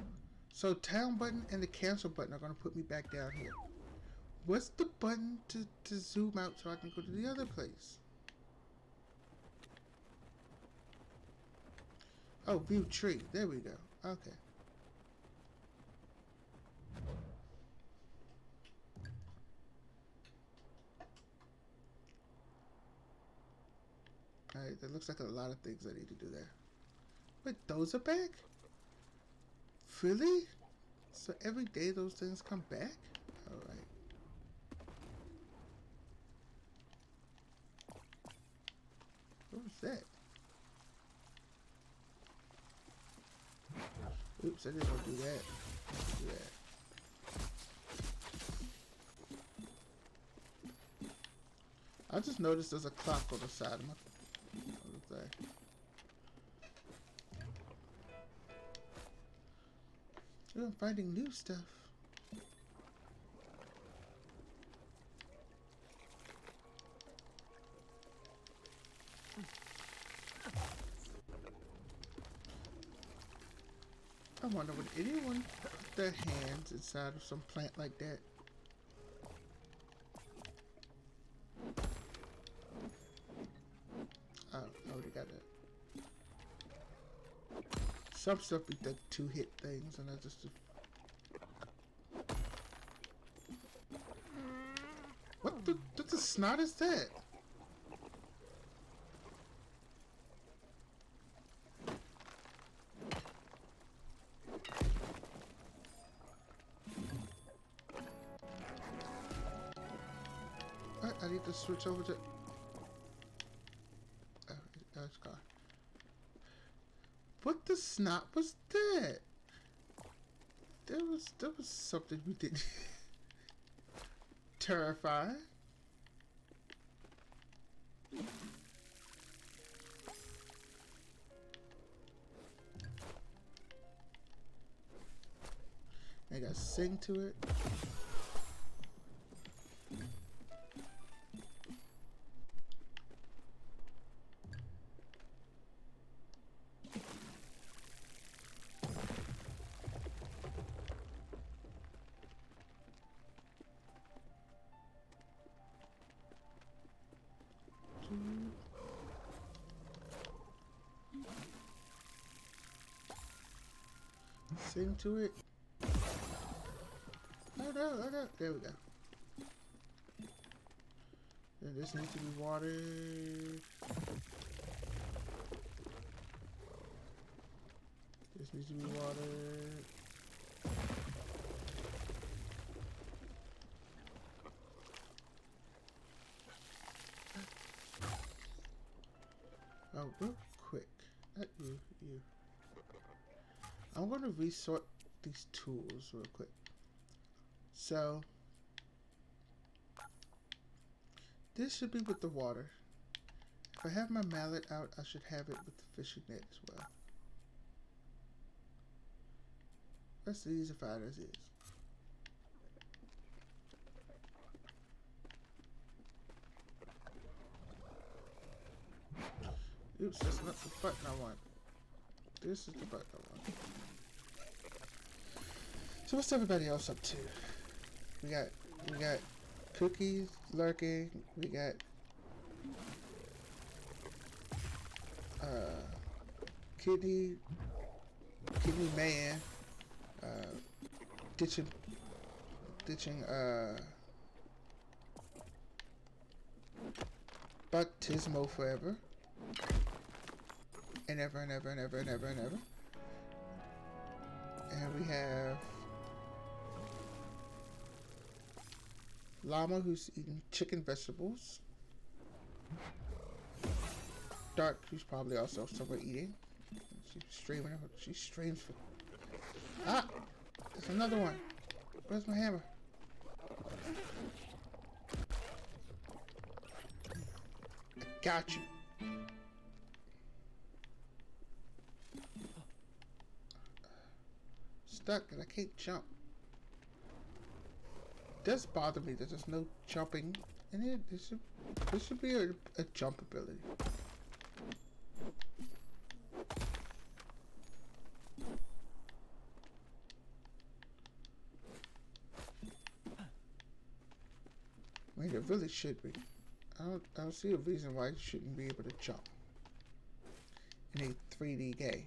So, town button and the cancel button are going to put me back down here. What's the button to zoom out so I can go to the other place? Oh, view tree. There we go. Okay. Alright, that looks like a lot of things I need to do there. Wait, those are back? Really? So every day those things come back? Alright. What was that? Oops, I didn't want to do that. Do that. I just noticed there's a clock on the side of my thing. Ooh, I'm finding new stuff. I wonder, would anyone put their hands inside of some plant like that? Oh, I already got that. Some stuff be the two-hit things, and I just... What the snot is that? I need to switch over to... Oh, it's gone. What the snot was that? There was something we did. Terrifying. I gotta sing to it. Sing to it. Oh no. There we go. And this needs to be watered. This needs to be watered. Oh, real quick. Not you. I'm going to resort these tools real quick. So, this should be with the water. If I have my mallet out, I should have it with the fishing net as well. Rest of these are fine as is. Oops, that's not the button I want. This is the button I want. So what's everybody else up to? We got cookies lurking. We got kidney man ditching baptismo forever and ever and ever and ever and ever and ever. And we have Llama, who's eating chicken vegetables. Dark, who's probably also somewhere eating. She's streaming. She streams for... Ah! There's another one. Where's my hammer? I got you. Stuck and I can't jump. It does bother me that there's no jumping in it. This should be a jump ability. mean, it really should be. I don't see a reason why you shouldn't be able to jump in a 3D game.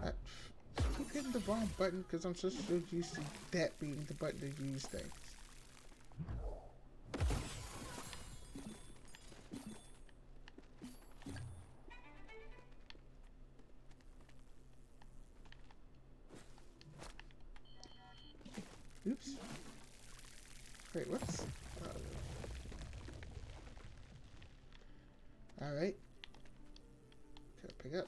I keep hitting the wrong button because I'm so used to that being the button to use things. Oops. Wait, what's... Alright. Okay, pick up.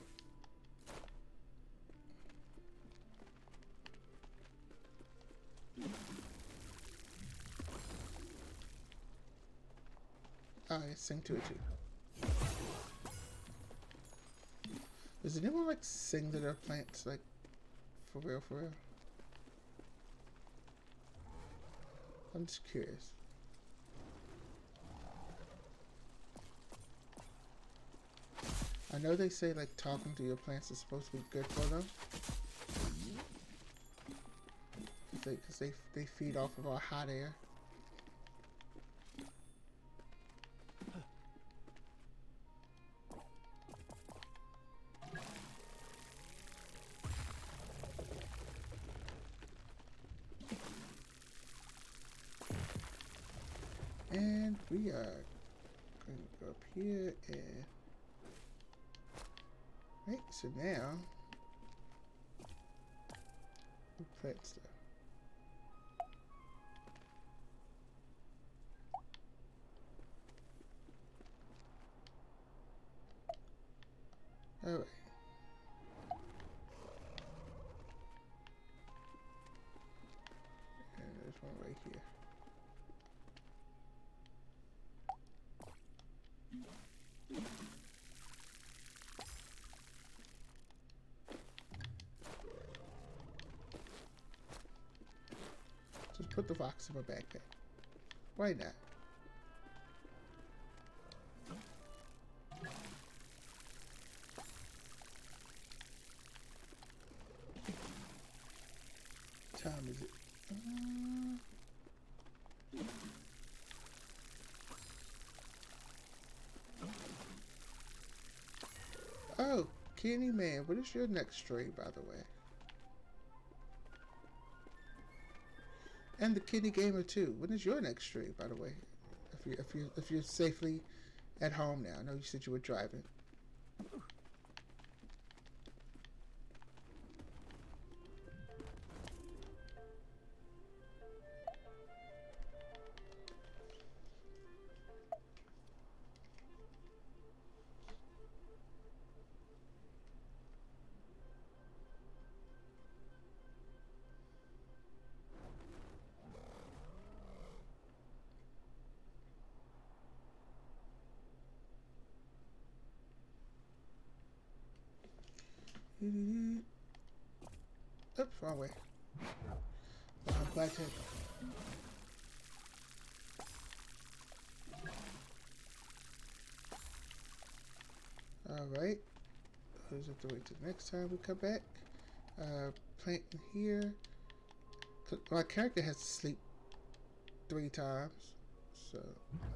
Oh, yeah, sing to it too. Does anyone like sing to their plants, like, for real, for real? I'm just curious. I know they say like talking to your plants is supposed to be good for them. Because they feed off of our hot air. And we are going to go up here and... Right, so now... we plant stuff. Alright. And there's one right here. Just put the rocks in my backpack. Why not? What time is it? Oh, Kenny Man, what is your next trade, by the way? And the Kitty Gamer too. When is your next trade, by the way? If you're safely at home now. I know you said you were driving. Oops, wrong way. Black tip. Alright. Those have to wait till next time we come back. Plant in here. My character has to sleep 3 times. So,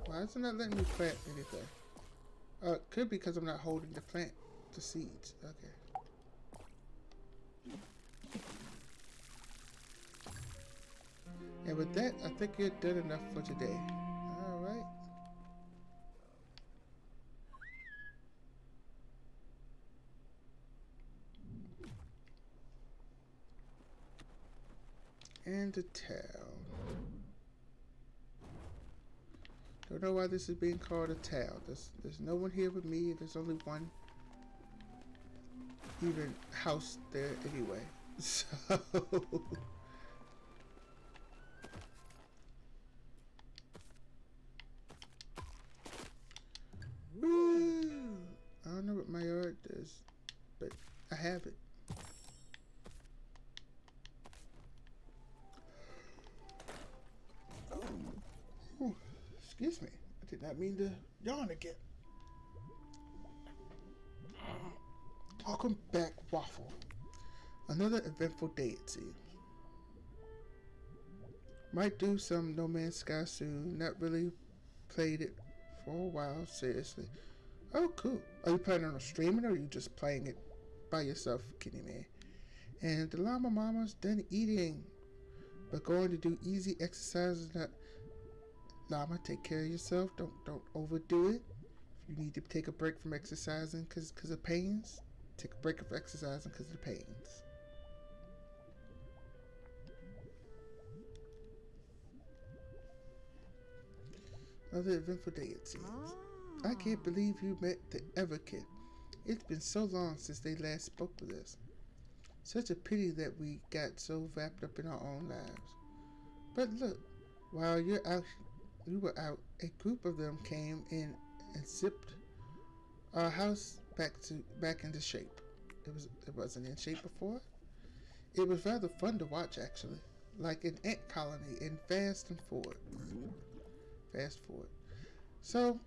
why is it not letting me plant anything? It could be because I'm not holding the plant, the seeds. Okay. And with that, I think you're done enough for today. Alright. And a town. Don't know why this is being called a town. There's no one here with me. There's only one even house there anyway. So... Woo! I don't know what my yard does, but I have it. Ooh, excuse me. I did not mean to yawn again. Welcome back, Waffle. Another eventful day, it seems. Might do some No Man's Sky soon. Not really played it for a while, seriously. Oh, cool. Are you planning on streaming or are you just playing it by yourself, Kitty Man? And the llama mama's done eating, but going to do easy exercises. Not llama, take care of yourself. Don't overdo it. If you need to take a break from exercising because of pains, take a break from exercising because of the pains. Another eventful day, it seems. I can't believe you met the Everkid. It's been so long since they last spoke with us. Such a pity that we got so wrapped up in our own lives. But look, while you were out, a group of them came in and zipped our house back into shape. It wasn't in shape before. It was rather fun to watch, actually, like an ant colony in Fast and Forward. Fast forward. So,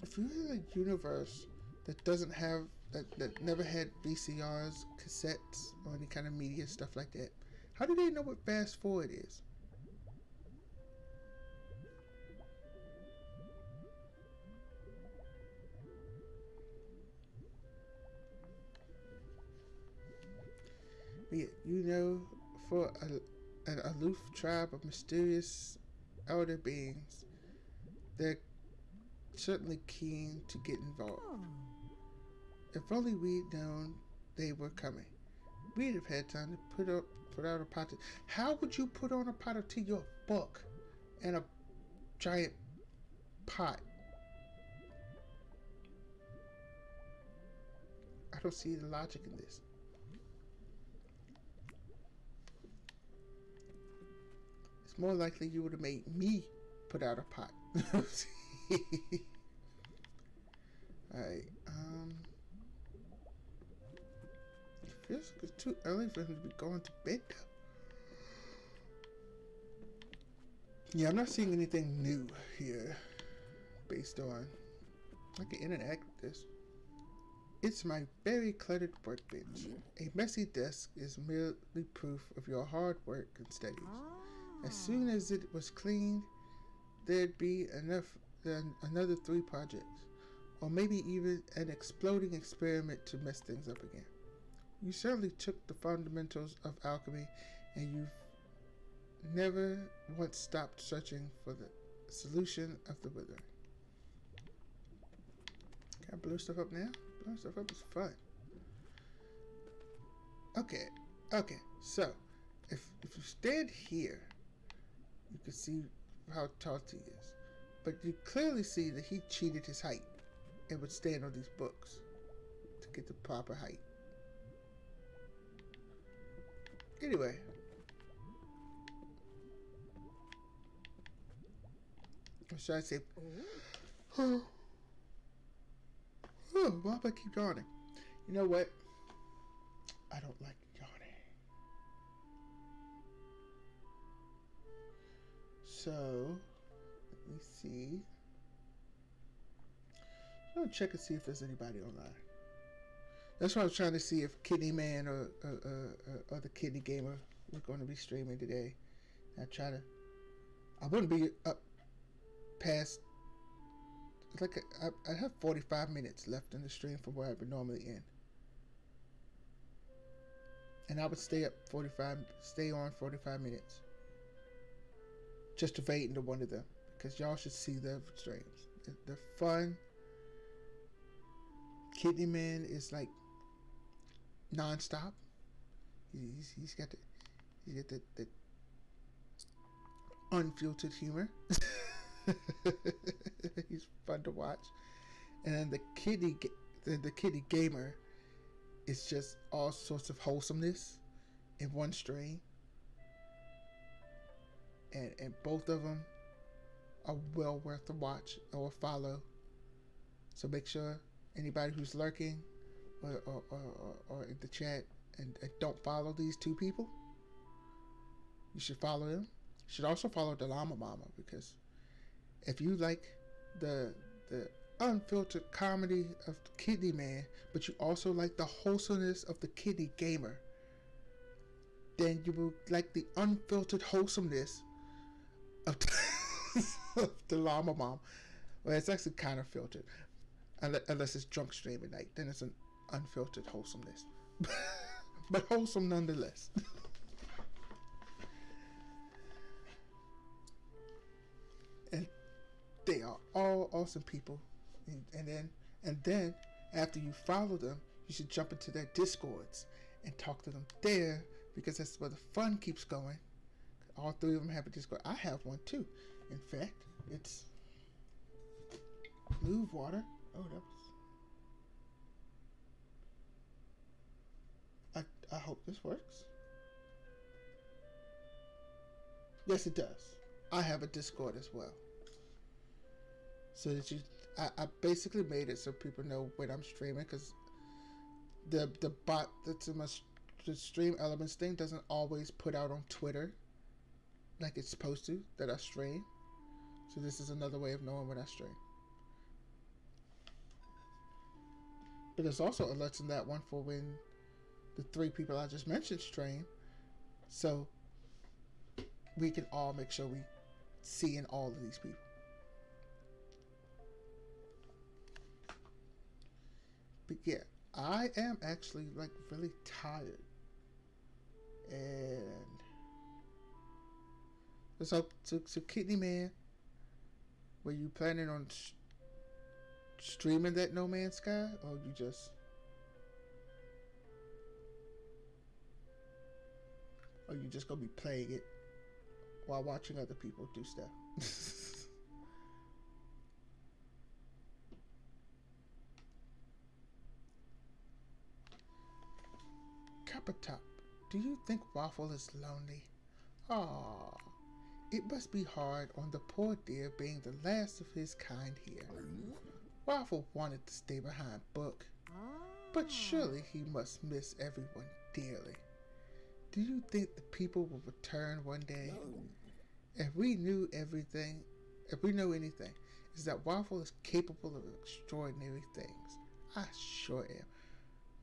if you're in a universe that doesn't have that never had VCRs, cassettes, or any kind of media stuff like that, how do they know what fast forward is? You know, for an aloof tribe of mysterious elder beings, they're certainly keen to get involved. If only we'd known they were coming, we'd have had time to put out a pot. How would you put on a pot of tea? Your book and a giant pot. I don't see the logic in this. It's more likely you would have made me put out a pot. Alright, it feels like it's too early for him to be going to bed though. Yeah, I'm not seeing anything new here based on I can interact with this. It's my very cluttered workbench. A messy desk is merely proof of your hard work and studies. As soon as it was cleaned, there'd be enough another 3 projects, or maybe even an exploding experiment to mess things up again. You certainly took the fundamentals of alchemy, and you've never once stopped searching for the solution of the withering. Can I blow stuff up now? Blowing stuff up is fun. Okay. So, if you stand here, you can see how tall he is. But you clearly see that he cheated his height and would stand on these books to get the proper height. Anyway. Or should I say... why do I keep yawning? You know what? I don't like yawning. So, let me see. I'm gonna check and see if there's anybody online. That's why I was trying to see if Kitty Man or the Kitty Gamer were going to be streaming today. I wouldn't be up past. It's like I have 45 minutes left in the stream from where I would normally end, and I would stay on 45 minutes, just to fade into one of them because y'all should see the streams. They're fun. Kidney Man is like non-stop. He's got the unfiltered humor. He's fun to watch. And then the kitty gamer is just all sorts of wholesomeness in one stream. And both of them are well worth a watch or a follow. So make sure anybody who's lurking or in the chat and don't follow these 2 people, you should follow them. You should also follow the Llama Mama, because if you like the unfiltered comedy of the Kidney Man, but you also like the wholesomeness of the Kidney Gamer, then you will like the unfiltered wholesomeness of of the Llama Mom. Well, it's actually kind of filtered, unless it's drunk stream at night. Then it's an unfiltered wholesomeness, but wholesome nonetheless. And they are all awesome people. And then after you follow them, you should jump into their discords and talk to them there, because that's where the fun keeps going. All three of them have a discord. I have one too. In fact, it's Move Water. Oh, that was. I hope this works. Yes, it does. I have a Discord as well. So that I basically made it so people know when I'm streaming, because the bot that's in the Stream Elements thing doesn't always put out on Twitter like it's supposed to that I stream. So this is another way of knowing when I stream. But there's also alerts in that one for when the three people I just mentioned stream, so we can all make sure we see in all of these people. But yeah, I am actually like really tired, and so Kidney Man, were you planning on streaming that No Man's Sky, or you just, gonna be playing it while watching other people do stuff? Top, do you think Waffle is lonely? Ah, it must be hard on the poor dear being the last of his kind here. Waffle wanted to stay behind Book, but surely he must miss everyone dearly. Do you think the people will return one day? If we know anything, is that Waffle is capable of extraordinary things. I sure am.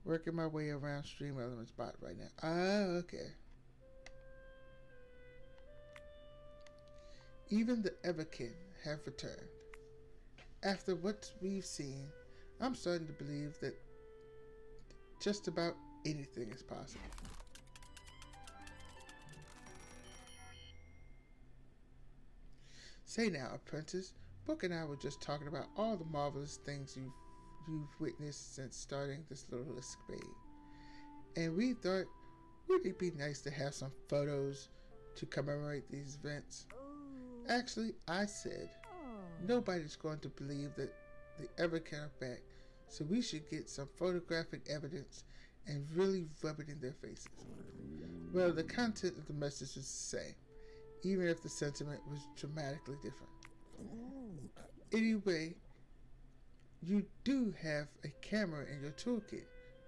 Working my way around Stream Elements bot right now. Ah, okay. Even the Everkin have returned. After what we've seen, I'm starting to believe that just about anything is possible. Say now, apprentice, Book and I were just talking about all the marvelous things you've witnessed since starting this little escapade. And we thought, wouldn't it be nice to have some photos to commemorate these events? Actually, I said, nobody's going to believe that they ever came back, so we should get some photographic evidence and really rub it in their faces. Well, the content of the message was the same, even if the sentiment was dramatically different. Anyway, you do have a camera in your toolkit.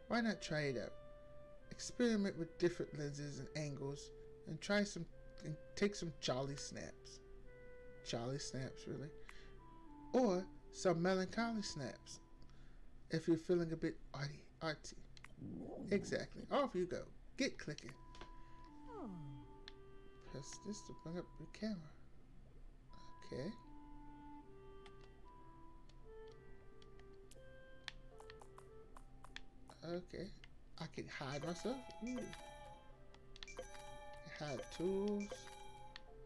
Why not try it out? Experiment with different lenses and angles, and take some jolly snaps. Jolly snaps, really? Or some melancholy snaps, if you're feeling a bit artsy. Exactly. Off you go. Get clicking. Press this to bring up your camera. Okay. Okay. I can hide myself. Ooh. Hide tools.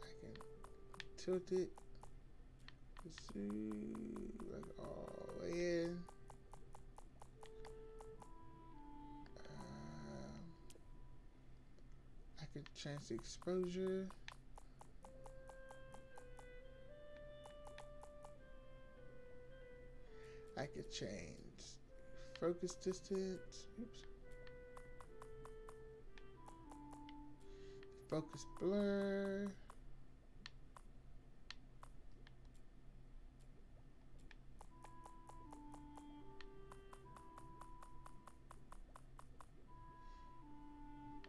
I can tilt it. Let's see. Like all the way in. I can change the exposure. I could change focus distance. Oops. Focus blur.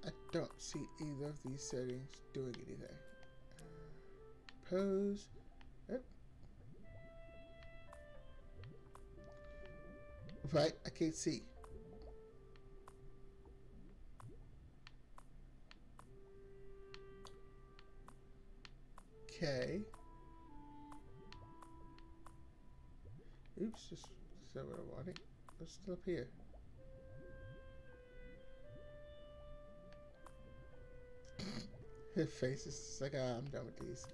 I don't see either of these settings doing anything. Pose. Yep. Right? I can't see. Okay. Oops, just said what I wanted. It's still up here. Her face is just like, I'm done with these.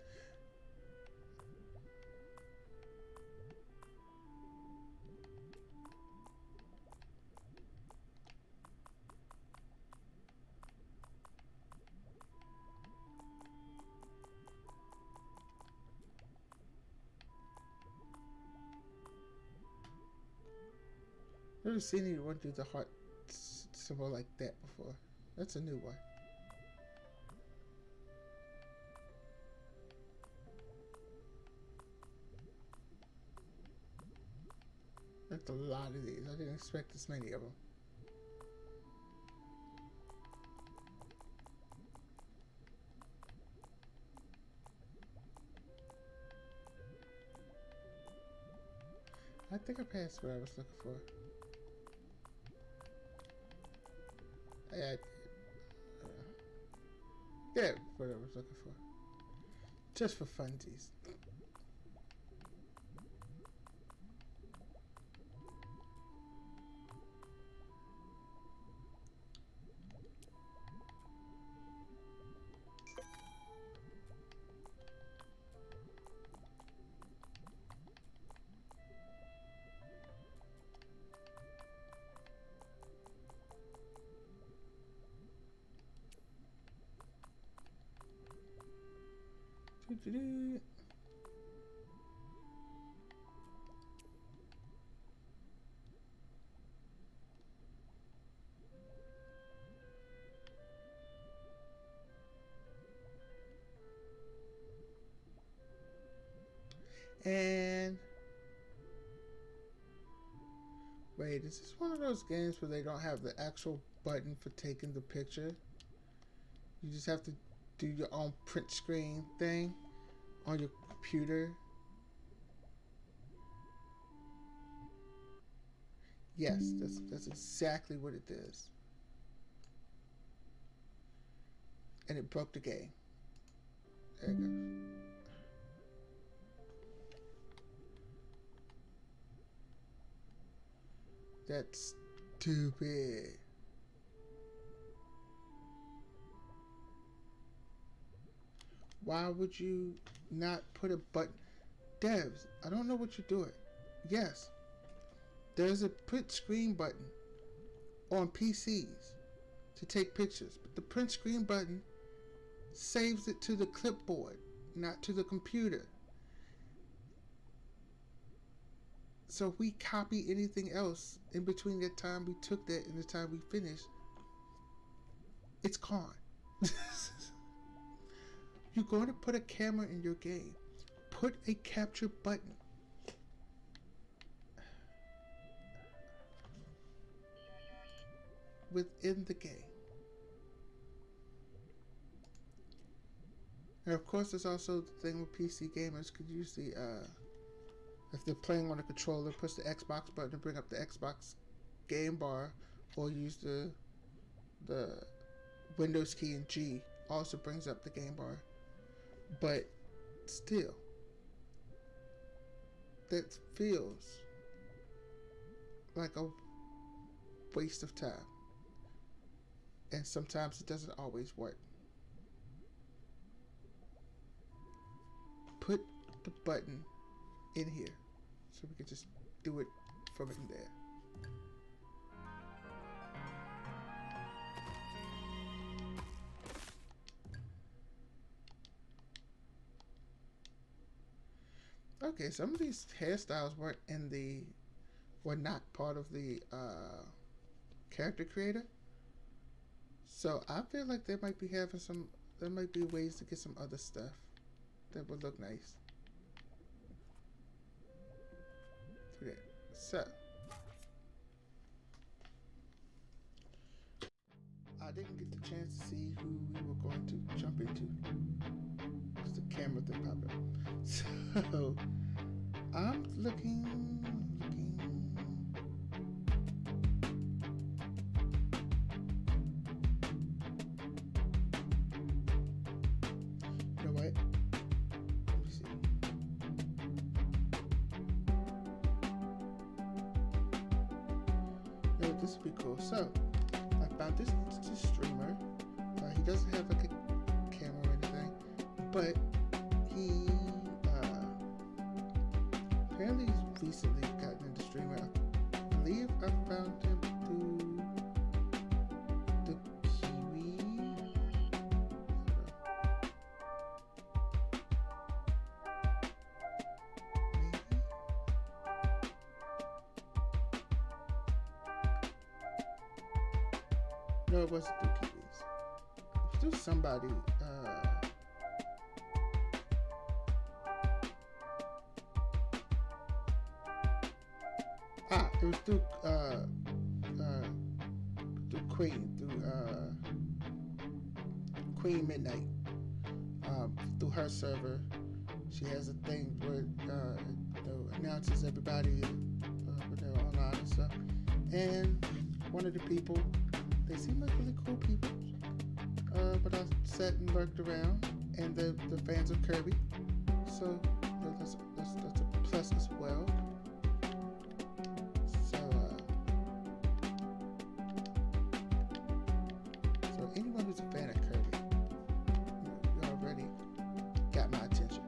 Never seen anyone do the heart symbol like that before. That's a new one. That's a lot of these. I didn't expect this many of them. I think I passed what I was looking for. Yeah, what I was looking for. Just for funsies. Doo-doo-doo. And wait, is this one of those games where they don't have the actual button for taking the picture? You just have to do your own print screen thing on your computer. Yes, that's exactly what it is. And it broke the game. There it goes. That's stupid. Why would you not put a button? Devs, I don't know what you're doing. Yes, there's a print screen button on PCs to take pictures, but the print screen button saves it to the clipboard, not to the computer. So if we copy anything else in between the time we took that and the time we finished, it's gone. You're going to put a camera in your game. Put a capture button. Within the game. And of course, there's also the thing with PC gamers could use the, if they're playing on a controller, push the Xbox button to bring up the Xbox game bar, or use the Windows key and G also brings up the game bar. But still, that feels like a waste of time. And sometimes it doesn't always work. Put the button in here so we can just do it from in there. Okay, some of these hairstyles were not part of the character creator. So I feel like they might be having some. There might be ways to get some other stuff that would look nice. Okay, so I didn't get the chance to see who we were going to jump into because the camera thing popped up. So I'm looking. this would be cool. So I found this streamer. He doesn't have like a camera or anything, but he apparently he's recently gotten into streaming. I believe I found him through the Kiwi. Maybe? No, it wasn't through Kiwis. It was through somebody. It was through Queen Midnight. Through her server, she has a thing where announces everybody when they're online and stuff. And one of the people, they seem like really cool people. But I sat and lurked around, and the fans of Kirby, so that's a plus as well. So anyone who's a fan of Kirby, you already got my attention.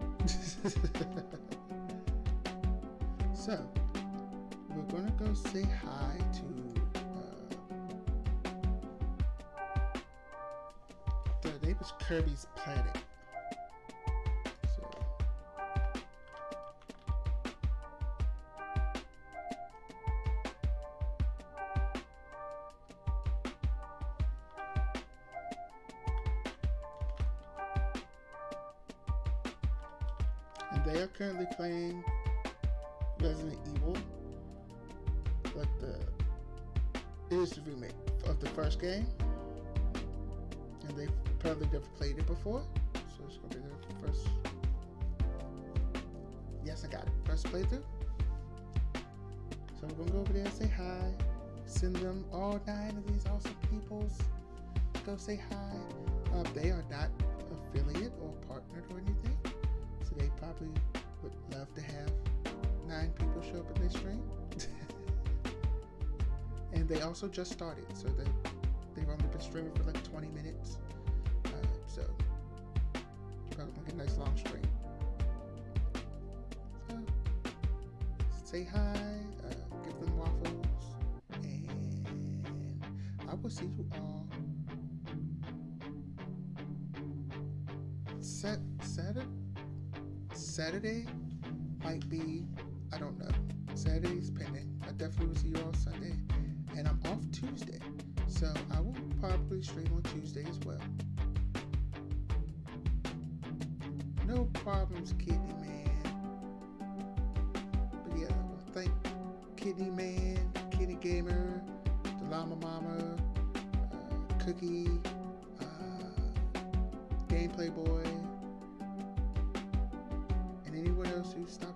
So we're gonna go say hi to the name is Kirby's Planet. They are currently playing Resident Evil, but it is the remake of the first game, and they've apparently never played it before, so it's gonna be their first. Yes, I got it. First playthrough. So we're gonna go over there and say hi. Send them all 9 of these awesome peoples. Go say hi. They are not affiliate or partnered or anything. They probably would love to have 9 people show up in their stream. And they also just started, so they've only been streaming for like 20 minutes. So probably gonna get a nice long stream. So say hi, give them waffles, and I will see you all Saturday might be, I don't know. Saturday's pending. I definitely will see you all Sunday. And I'm off Tuesday. So I will probably stream on Tuesday as well. No problems, Kidney Man. But yeah, I will thank Kidney Man, Kitty Gamer, the Llama Mama, Cookie, Gameplay Boy, anyone else who stopped